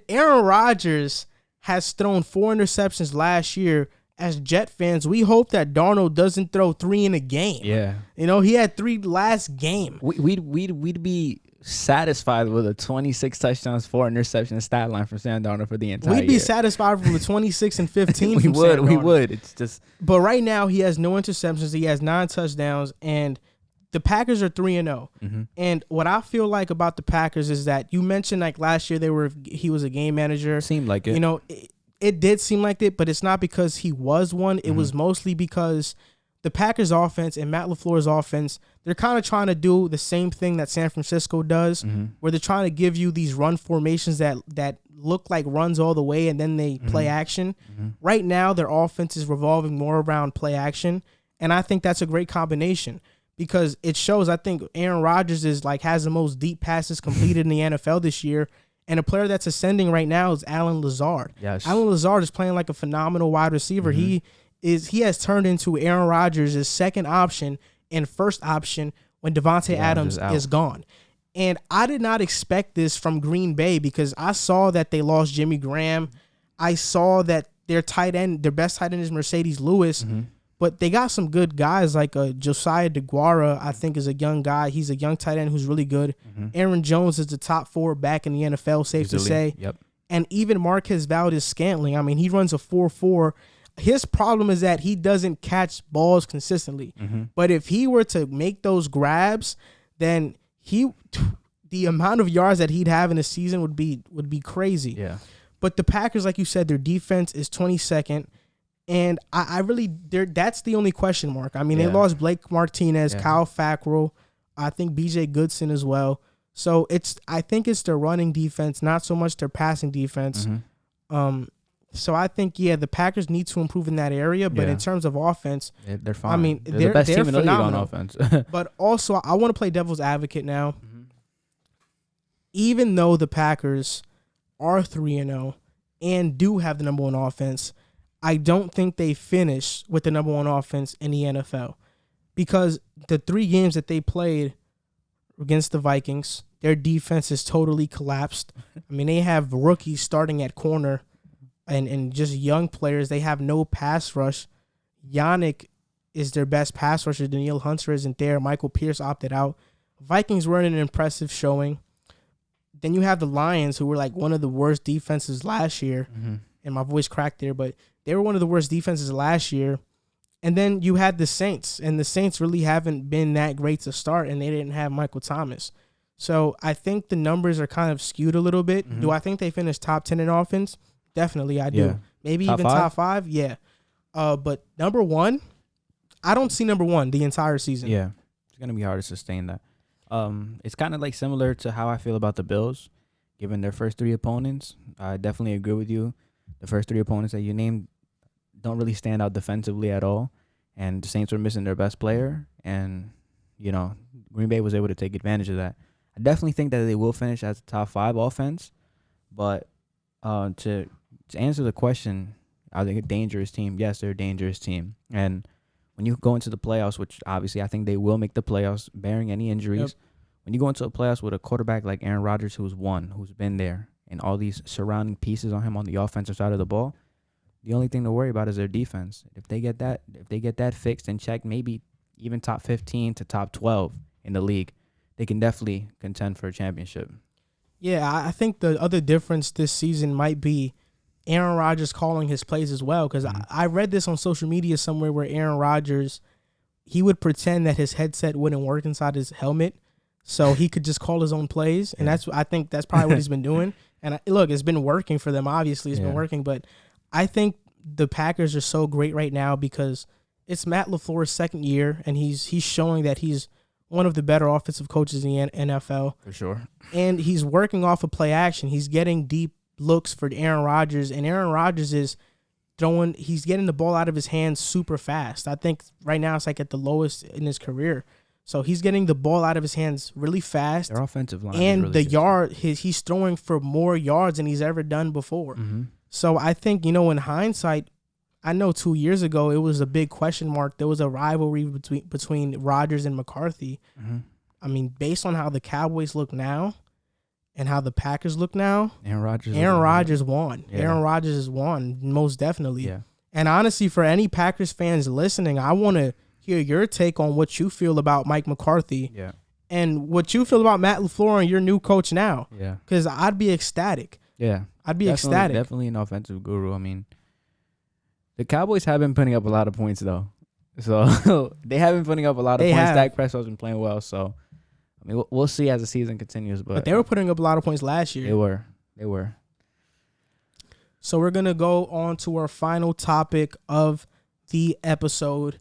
Aaron Rodgers has thrown 4 interceptions last year as Jet fans, we hope that Darnold doesn't throw 3 in a game. Yeah. He had 3 last game. We'd be satisfied with a 26 touchdowns, 4 interceptions stat line from Sam Darnold for the entire year. We'd be satisfied with the 26 and 15 we from would. Sam We Darnold. would. It's just. But right now, he has no interceptions. He has 9 touchdowns, and the Packers are 3-0. And what I feel like about the Packers is that you mentioned like last year he was a game manager. Seemed like it. It did seem like it, but it's not because he was one. It was mostly because the Packers offense and Matt LaFleur's offense, they're kind of trying to do the same thing that San Francisco does, where they're trying to give you these run formations that look like runs all the way, and then they play action. Right now, their offense is revolving more around play action, and I think that's a great combination because it shows. I think Aaron Rodgers has the most deep passes completed in the NFL this year. And a player that's ascending right now is Allen Lazard. Yes. Allen Lazard is playing like a phenomenal wide receiver. He has turned into Aaron Rodgers' second option and first option when Devontae Adams is gone. And I did not expect this from Green Bay because I saw that they lost Jimmy Graham. I saw that their best tight end is Mercedes Lewis. But they got some good guys like Josiah DeGuara, I think, is a young guy. He's a young tight end who's really good. Aaron Jones is the top 4 back in the NFL, safe to say. Yep. And even Marquez Valdez-Scantling, I mean, he runs a 4.4. His problem is that he doesn't catch balls consistently. But if he were to make those grabs, then the amount of yards that he'd have in a season would be crazy. Yeah. But the Packers, like you said, their defense is 22nd. And I really, that's the only question mark. I mean, they lost Blake Martinez, Kyle Fackrell, I think BJ Goodson as well. So I think it's their running defense, not so much their passing defense. So I think, the Packers need to improve in that area. But in terms of offense, they're fine. I mean, they're the best team in the league on phenomenal. offense. But also, I want to play devil's advocate now. Even though the Packers are 3-0 and do have the number 1 offense, I don't think they finish with the number 1 offense in the NFL because the 3 games that they played against the Vikings, their defense is totally collapsed. I mean, they have rookies starting at corner and just young players. They have no pass rush. Yannick is their best pass rusher. Danielle Hunter isn't there. Michael Pierce opted out. Vikings were in an impressive showing. Then you have the Lions, who were like one of the worst defenses last year. And my voice cracked there, but they were one of the worst defenses last year. And then you had the Saints, and the Saints really haven't been that great to start, and they didn't have Michael Thomas. So I think the numbers are kind of skewed a little bit. Do I think they finished top 10 in offense? Definitely, I do. Yeah. Maybe Top even 5? top 5, yeah. But number 1, I don't see number 1 the entire season. Yeah, it's gonna be hard to sustain that. It's kind of like similar to how I feel about the Bills, given their first 3 opponents. I definitely agree with you. The first 3 opponents that you named don't really stand out defensively at all, and the Saints were missing their best player, and Green Bay was able to take advantage of that. I definitely think that they will finish as a top 5 offense, but to answer the question, are they a dangerous team? Yes, they're a dangerous team, and when you go into the playoffs, which obviously I think they will make the playoffs, barring any injuries, when you go into the playoffs with a quarterback like Aaron Rodgers, who's been there, and all these surrounding pieces on him on the offensive side of the ball, the only thing to worry about is their defense. If they get that fixed and checked, maybe even top 15 to top 12 in the league, they can definitely contend for a championship. Yeah, I think the other difference this season might be Aaron Rodgers calling his plays as well, because I read this on social media somewhere where Aaron Rodgers, he would pretend that his headset wouldn't work inside his helmet, so he could just call his own plays, and I think that's probably what he's been doing. And look, it's been working for them. Obviously, it's been working, but I think the Packers are so great right now because it's Matt LaFleur's second year, and he's showing that he's one of the better offensive coaches in the NFL. For sure. And he's working off of play action. He's getting deep looks for Aaron Rodgers, and Aaron Rodgers is he's getting the ball out of his hands super fast. I think right now it's like at the lowest in his career. So he's getting the ball out of his hands really fast. Their offensive line and is really he's throwing for more yards than he's ever done before. So I think, in hindsight, I know 2 years ago it was a big question mark. There was a rivalry between Rodgers and McCarthy. I mean, based on how the Cowboys look now and how the Packers look now, Aaron Rodgers won. Yeah. Aaron Rodgers has won, most definitely. Yeah. And honestly, for any Packers fans listening, I want to hear your take on what you feel about Mike McCarthy. Yeah. And what you feel about Matt LaFleur and your new coach now. Yeah. Because I'd be ecstatic. Yeah. I'd be ecstatic. Definitely an offensive guru. I mean, the Cowboys have been putting up a lot of points, though. So they have been putting up a lot of points. Dak Prescott's been playing well. So, I mean, we'll see as the season continues. But they were putting up a lot of points last year. They were. So we're going to go on to our final topic of the episode,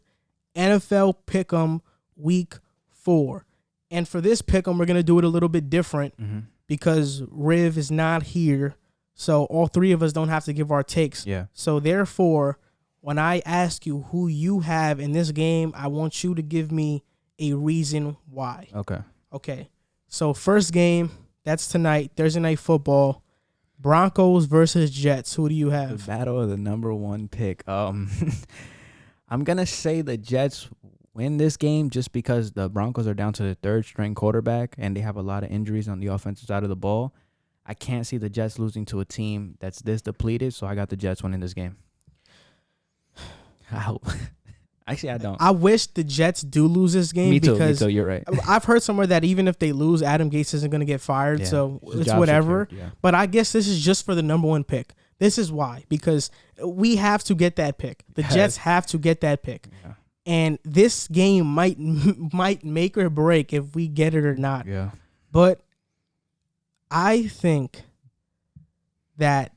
NFL Pick'em Week 4. And for this Pick'em, we're going to do it a little bit different because Riv is not here. So all three of us don't have to give our takes. Yeah. So therefore, when I ask you who you have in this game, I want you to give me a reason why. Okay. So first game, that's tonight, Thursday Night Football. Broncos versus Jets. Who do you have? The battle of the number 1 pick. I'm going to say the Jets win this game just because the Broncos are down to the third string quarterback and they have a lot of injuries on the offensive side of the ball. I can't see the Jets losing to a team that's this depleted, so I got the Jets winning this game. Actually, I don't. I wish the Jets do lose this game because me too, you're right. I've heard somewhere that even if they lose, Adam Gase isn't going to get fired, so it's whatever. Secured, yeah. But I guess this is just for the number 1 pick. This is why, because we have to get that pick. The Jets have to get that pick. Yeah. And this game might make or break if we get it or not. Yeah. But I think that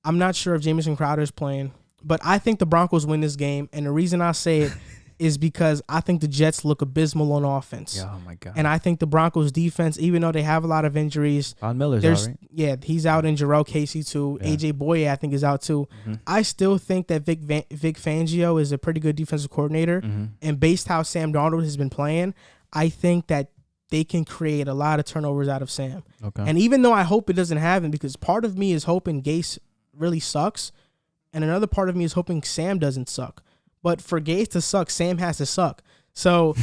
I'm not sure if Jamison Crowder's playing, but I think the Broncos win this game. And the reason I say it is because I think the Jets look abysmal on offense. Yeah, oh my God. And I think the Broncos defense, even though they have a lot of injuries, Von Miller's out, right? Yeah, he's out, in Jarrell Casey too. Yeah. AJ Boye, I think, is out too. I still think that Vic Fangio is a pretty good defensive coordinator. And based how Sam Darnold has been playing, I think that they can create a lot of turnovers out of Sam. Okay. And even though I hope it doesn't happen, because part of me is hoping Gase really sucks, and another part of me is hoping Sam doesn't suck. But for Gase to suck, Sam has to suck. So,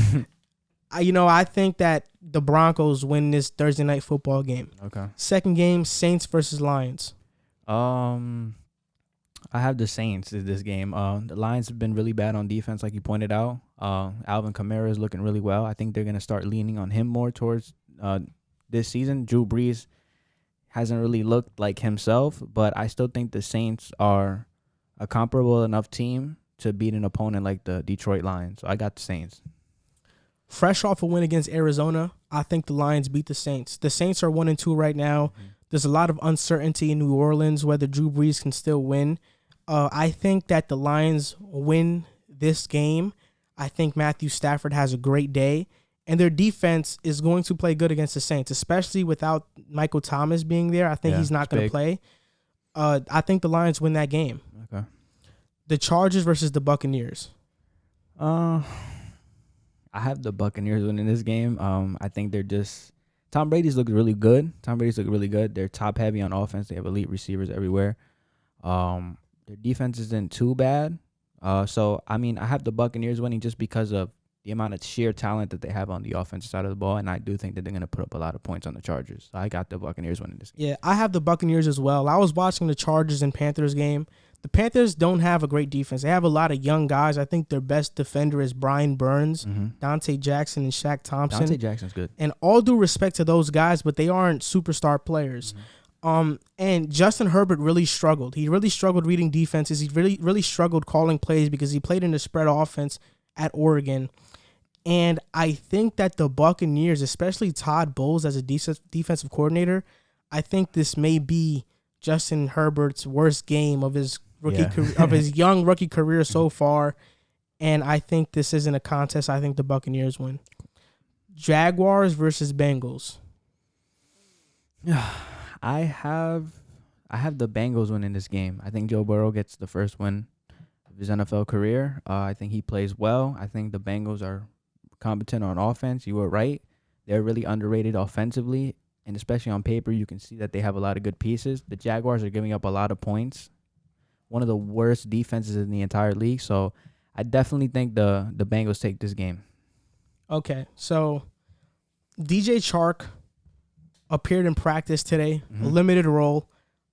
I think that the Broncos win this Thursday Night Football game. Okay. Second game, Saints versus Lions. I have the Saints in this game. The Lions have been really bad on defense, like you pointed out. Alvin Kamara is looking really well. I think they're going to start leaning on him more towards this season. Drew Brees hasn't really looked like himself, but I still think the Saints are a comparable enough team to beat an opponent like the Detroit Lions. So I got the Saints. Fresh off a win against Arizona, I think the Lions beat the Saints. The Saints are 1-2 right now. There's a lot of uncertainty in New Orleans whether Drew Brees can still win. I think that the Lions win this game. I think Matthew Stafford has a great day, and their defense is going to play good against the Saints, especially without Michael Thomas being there. I think he's not going to play. I think the Lions win that game. Okay. The Chargers versus the Buccaneers. I have the Buccaneers winning this game. I think they're just Tom Brady's looked really good. They're top heavy on offense. They have elite receivers everywhere. Their defense isn't too bad. So I mean, I have the Buccaneers winning just because of the amount of sheer talent that they have on the offensive side of the ball, and I do think that they're going to put up a lot of points on the Chargers. So I got the Buccaneers winning this game. Yeah, I have the Buccaneers as well. I was watching the Chargers and Panthers game. The Panthers don't have a great defense. They have a lot of young guys. I think their best defender is Brian Burns, Dante Jackson, and Shaq Thompson. Dante Jackson's good. And all due respect to those guys, but they aren't superstar players. And Justin Herbert really struggled. He really struggled reading defenses. He really struggled calling plays because he played in the spread offense at Oregon. And I think that the Buccaneers, especially Todd Bowles as a defensive coordinator, I think this may be Justin Herbert's worst game of his his young rookie career so far. And I think this isn't a contest. I think the Buccaneers win. Jaguars versus Bengals. I have the Bengals winning this game. I think Joe Burrow gets the first win of his NFL career. I think he plays well. I think the Bengals are competent on offense. You were right. They're really underrated offensively, and especially on paper, you can see that they have a lot of good pieces. The Jaguars are giving up a lot of points. One of the worst defenses in the entire league. So I definitely think the Bengals take this game. Okay, so DJ Chark appeared in practice today, a limited role.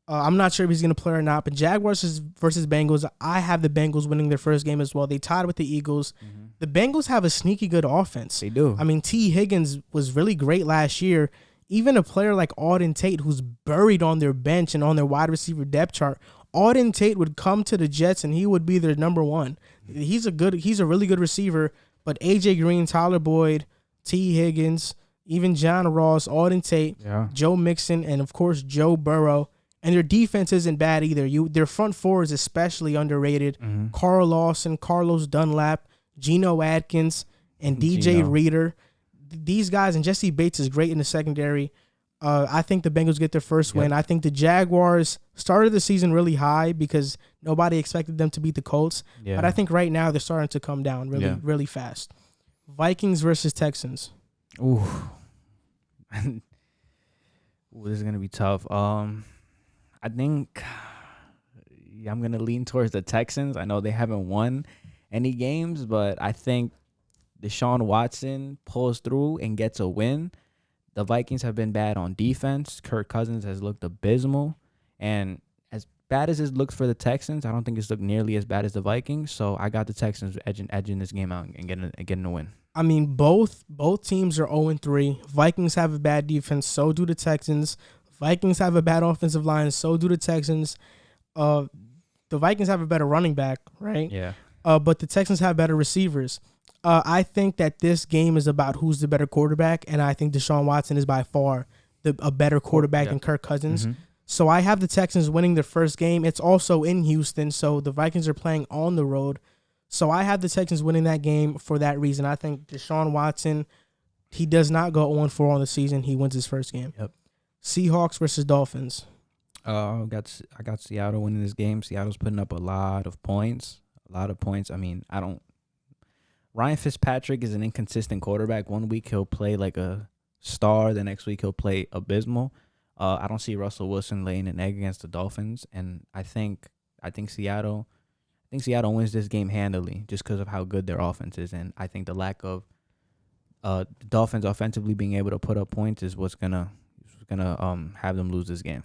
I'm not sure if he's going to play or not, but Jaguars versus Bengals, I have the Bengals winning their first game as well. They tied with the Eagles. Mm-hmm. The Bengals have a sneaky good offense. They do. I mean, T. Higgins was really great last year. Even a player like Auden Tate, who's buried on their bench and on their wide receiver depth chart, Auden Tate would come to the Jets and he would be their number one. He's a really good receiver, but A.J. Green, Tyler Boyd, T. Higgins, even John Ross, Auden Tate, Joe Mixon, and, of course, Joe Burrow. And their defense isn't bad either. Their front four is especially underrated. Mm-hmm. Carl Lawson, Carlos Dunlap, Geno Atkins, and DJ Reader. These guys, and Jesse Bates is great in the secondary. I think the Bengals get their first win. I think the Jaguars started the season really high because nobody expected them to beat the Colts. Yeah. But I think right now they're starting to come down really fast. Vikings versus Texans. Ooh. This is going to be tough. I think I'm going to lean towards the Texans. I know they haven't won any games, but I think Deshaun Watson pulls through and gets a win. The Vikings have been bad on defense. Kirk Cousins has looked abysmal. And as bad as it looks for the Texans, I don't think it's looked nearly as bad as the Vikings. So I got the Texans edging this game out and getting a win. I mean, both teams are 0-3. Vikings have a bad defense, so do the Texans. Vikings have a bad offensive line, so do the Texans. The Vikings have a better running back, right? Yeah. But the Texans have better receivers. I think that this game is about who's the better quarterback, and I think Deshaun Watson is by far a better quarterback than Kirk Cousins. Mm-hmm. So I have the Texans winning their first game. It's also in Houston, so the Vikings are playing on the road. So I have the Texans winning that game for that reason. I think Deshaun Watson, he does not go 0-4 on the season. He wins his first game. Yep. Seahawks versus Dolphins. I got Seattle winning this game. Seattle's putting up a lot of points. I mean, Ryan Fitzpatrick is an inconsistent quarterback. 1 week he'll play like a star. The next week he'll play abysmal. I don't see Russell Wilson laying an egg against the Dolphins, and I think Seattle wins this game handily just because of how good their offense is, and I think the lack of the Dolphins offensively being able to put up points is what's gonna have them lose this game.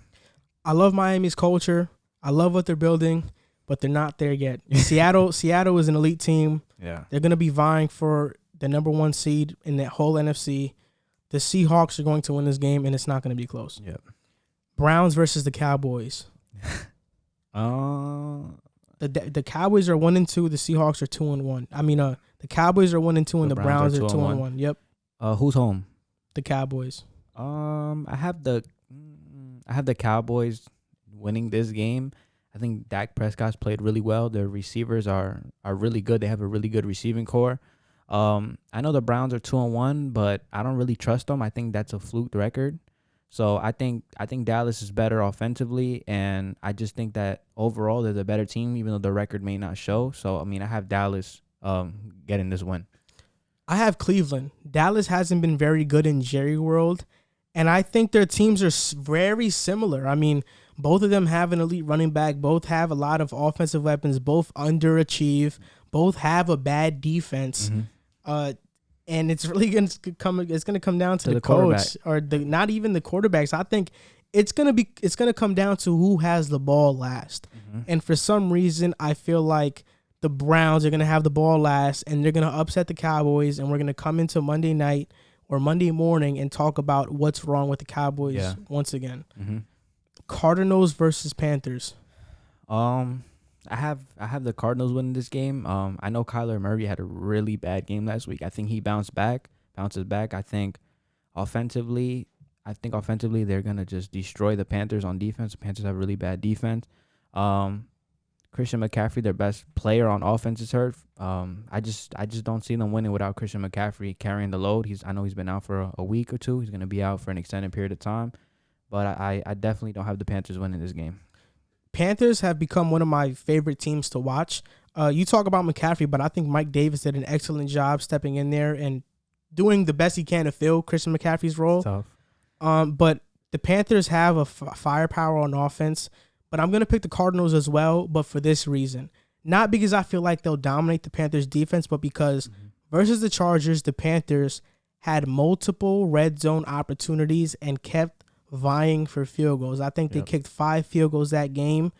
I love Miami's culture. I love what they're building, but they're not there yet. Seattle is an elite team. Yeah. They're going to be vying for the number one seed in that whole NFC. The Seahawks are going to win this game, and it's not going to be close. Yep. Browns versus the Cowboys. The Cowboys are 1-2. The Seahawks are 2-1. I mean, the Cowboys are 1-2, and the Browns are 2-1. Yep. Who's home? The Cowboys. I have the Cowboys winning this game. I think Dak Prescott's played really well. Their receivers are really good. They have a really good receiving core. I know the Browns are 2-1, but I don't really trust them. I think that's a fluke record. So I think Dallas is better offensively, and I just think that overall they're the better team, even though the record may not show. So I mean, I have Dallas getting this win. I have Cleveland. Dallas hasn't been very good in Jerry World, and I think their teams are very similar. I mean, both of them have an elite running back. Both have a lot of offensive weapons. Both underachieve. Both have a bad defense. Mm-hmm. And it's really going to come down to the coach or not even the quarterbacks. I think it's going to come down to who has the ball last. Mm-hmm. And for some reason, I feel like the Browns are going to have the ball last, and they're going to upset the Cowboys, and we're going to come into Monday night or Monday morning and talk about what's wrong with the Cowboys once again. Mm-hmm. Cardinals versus Panthers. I have the Cardinals winning this game. I know Kyler Murray had a really bad game last week. I think he bounces back. I think offensively they're gonna just destroy the Panthers on defense. The Panthers have a really bad defense. Christian McCaffrey, their best player on offense, is hurt. I just don't see them winning without Christian McCaffrey carrying the load. I know he's been out for a week or two. He's gonna be out for an extended period of time. But I definitely don't have the Panthers winning this game. Panthers have become one of my favorite teams to watch. You talk about McCaffrey, but I think Mike Davis did an excellent job stepping in there and doing the best he can to fill Christian McCaffrey's role. Tough. But the Panthers have a firepower on offense, but I'm going to pick the Cardinals as well, but for this reason. Not because I feel like they'll dominate the Panthers' defense, but because versus the Chargers, the Panthers had multiple red zone opportunities and kept vying for field goals. I think they Yep. kicked 5 field goals that game.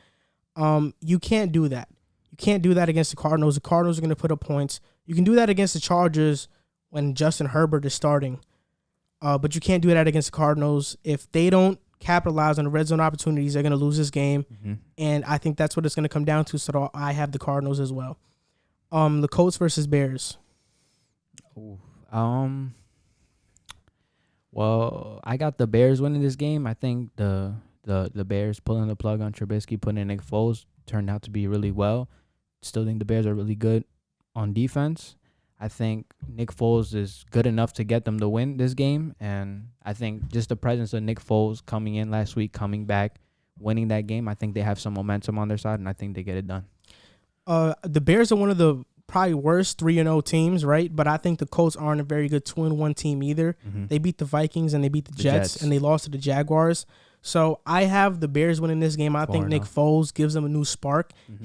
You can't do that. You can't do that against the Cardinals. The Cardinals are going to put up points. You can do that against the Chargers when Justin Herbert is starting. But you can't do that against the Cardinals. If they don't capitalize on the red zone opportunities, they're going to lose this game. Mm-hmm. And I think that's what it's going to come down to. So I have the Cardinals as well. The Colts versus Bears. Ooh. Well, I got the Bears winning this game. I think the Bears pulling the plug on Trubisky, putting in Nick Foles turned out to be really well. Still think the Bears are really good on defense. I think Nick Foles is good enough to get them to win this game. And I think just the presence of Nick Foles coming in last week, coming back, winning that game, I think they have some momentum on their side, and I think they get it done. The Bears are one of the probably worst 3-0 teams, right? But I think the Colts aren't a very good 2-1 team either. Mm-hmm. They beat the Vikings and they beat the Jets, and they lost to the Jaguars. So I have the Bears winning this game. I think Nick Foles gives them a new spark. Mm-hmm.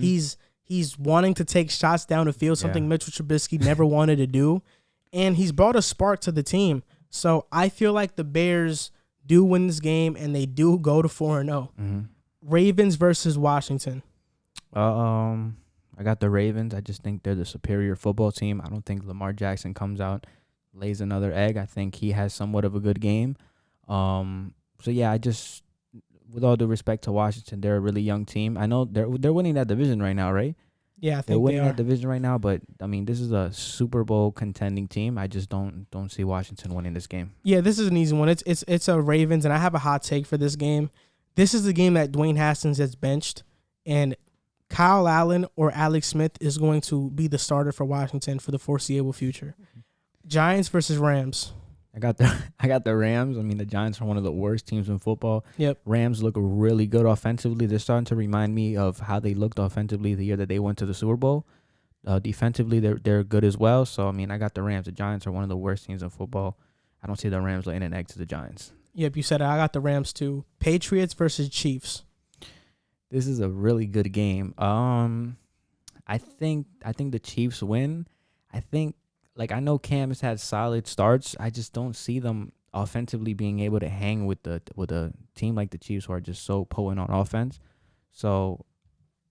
He's wanting to take shots down the field, something Mitchell Trubisky never wanted to do. And he's brought a spark to the team. So I feel like the Bears do win this game, and they do go to 4-0. Mm-hmm. Ravens versus Washington. I got the Ravens. I just think they're the superior football team. I don't think Lamar Jackson comes out, lays another egg. I think he has somewhat of a good game. So yeah, I just, with all due respect to Washington, they're a really young team. I know they're winning that division right now, right? Yeah, I think they're winning they are. that division right now. But I mean, this is a Super Bowl contending team. I just don't see Washington winning this game. Yeah, this is an easy one. It's a Ravens, and I have a hot take for this game. This is the game that Dwayne Haskins has benched, and Kyle Allen or Alex Smith is going to be the starter for Washington for the foreseeable future. Giants versus Rams. I got the Rams. I mean, the Giants are one of the worst teams in football. Yep. Rams look really good offensively. They're starting to remind me of how they looked offensively the year that they went to the Super Bowl. Defensively, they're good as well. So, I mean, I got the Rams. The Giants are one of the worst teams in football. I don't see the Rams laying an egg to the Giants. Yep, you said it. I got the Rams too. Patriots versus Chiefs. This is a really good game. I think the Chiefs win. I know Cam has had solid starts. I just don't see them offensively being able to hang with a team like the Chiefs who are just so potent on offense. So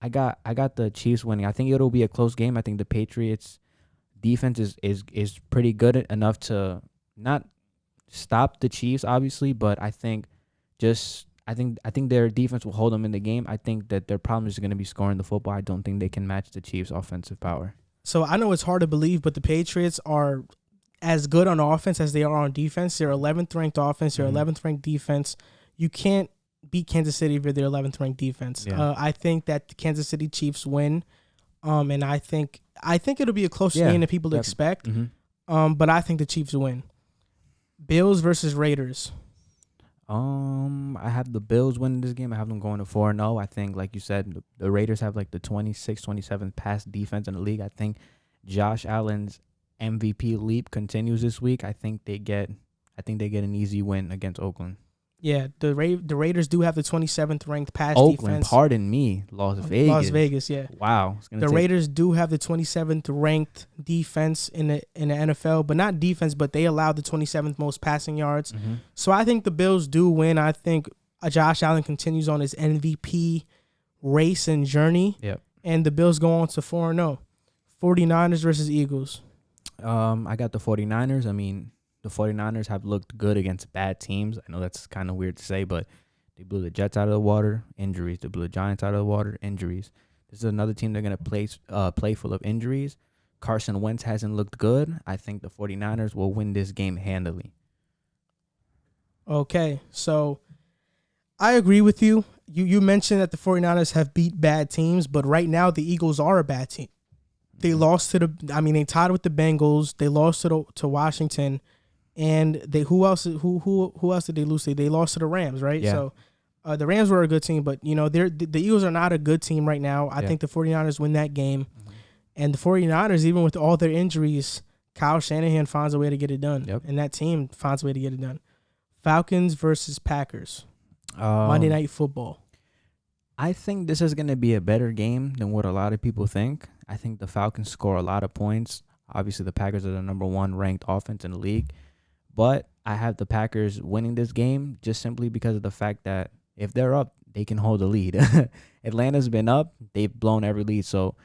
I got the Chiefs winning. I think it'll be a close game. I think the Patriots defense is pretty good enough to not stop the Chiefs, obviously, but I think their defense will hold them in the game. I think that their problem is going to be scoring the football. I don't think they can match the Chiefs' offensive power. So I know it's hard to believe, but the Patriots are as good on offense as they are on defense. They're 11th ranked offense. They're 11th ranked defense. You can't beat Kansas City if you're their 11th ranked defense. Yeah. I think that the Kansas City Chiefs win, and I think it'll be a closer game than people expect. Mm-hmm. But I think the Chiefs win. Bills versus Raiders. I have the Bills winning this game. I have them going to 4-0. I think, like you said, the Raiders have like the 26th, 27th pass defense in the league. I think Josh Allen's MVP leap continues this week. I think they get an easy win against Oakland. Yeah, the Raiders do have the 27th ranked pass Oakland, defense. Pardon me, Las Vegas. Las Vegas, yeah. Wow. The Raiders do have the 27th ranked defense in the NFL, but not defense, but they allow the 27th most passing yards. Mm-hmm. So I think the Bills do win. I think Josh Allen continues on his MVP race and journey. Yep. And the Bills go on to 4-0. 49ers versus Eagles. I got the 49ers. I mean, the 49ers have looked good against bad teams. I know that's kind of weird to say, but they blew the Jets out of the water, injuries. They blew the Giants out of the water, injuries. This is another team they're going to play full of injuries. Carson Wentz hasn't looked good. I think the 49ers will win this game handily. Okay, so I agree with you. You mentioned that the 49ers have beat bad teams, but right now the Eagles are a bad team. They lost to they tied with the Bengals. They lost to Washington. And who else did they lose to? They lost to the Rams, right? Yeah. So the Rams were a good team, but the Eagles are not a good team right now. I think the 49ers win that game. Mm-hmm. And the 49ers, even with all their injuries, Kyle Shanahan finds a way to get it done. Yep. And that team finds a way to get it done. Falcons versus Packers. Monday Night Football. I think this is going to be a better game than what a lot of people think. I think the Falcons score a lot of points. Obviously, the Packers are the number 1 ranked offense in the league. But I have the Packers winning this game just simply because of the fact that if they're up, they can hold the lead. Atlanta's been up; they've blown every lead. So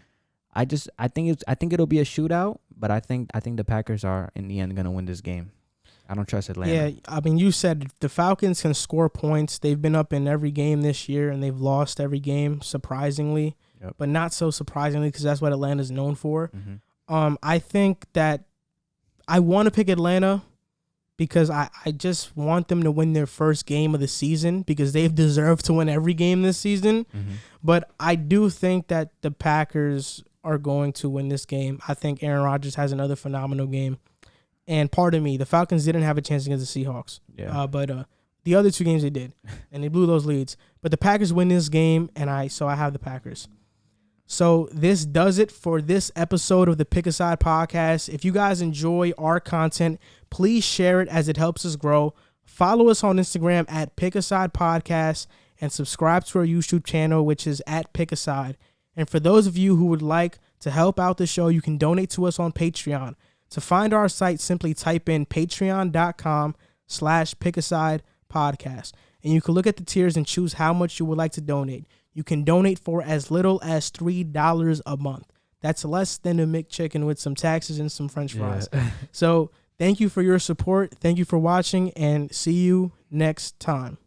I think it'll be a shootout, but I think the Packers are in the end gonna win this game. I don't trust Atlanta. Yeah, I mean, you said the Falcons can score points. They've been up in every game this year, and they've lost every game, surprisingly, but not so surprisingly because that's what Atlanta's known for. Mm-hmm. I think that I want to pick Atlanta because I just want them to win their first game of the season because they've deserved to win every game this season. Mm-hmm. But I do think that the Packers are going to win this game. I think Aaron Rodgers has another phenomenal game. And pardon me, the Falcons didn't have a chance against the Seahawks. Yeah. But the other two games they did, and they blew those leads. But the Packers win this game, and I have the Packers. So this does it for this episode of the Pick a Side podcast. If you guys enjoy our content, please share it as it helps us grow. Follow us on Instagram at Pick a Side Podcast and subscribe to our YouTube channel, which is at Pick a Side. And for those of you who would like to help out the show, you can donate to us on Patreon. To find our site, simply type in patreon.com/pickaside podcast. And you can look at the tiers and choose how much you would like to donate. You can donate for as little as $3 a month. That's less than a McChicken with some taxes and some French fries. Yeah. So thank you for your support. Thank you for watching, and see you next time.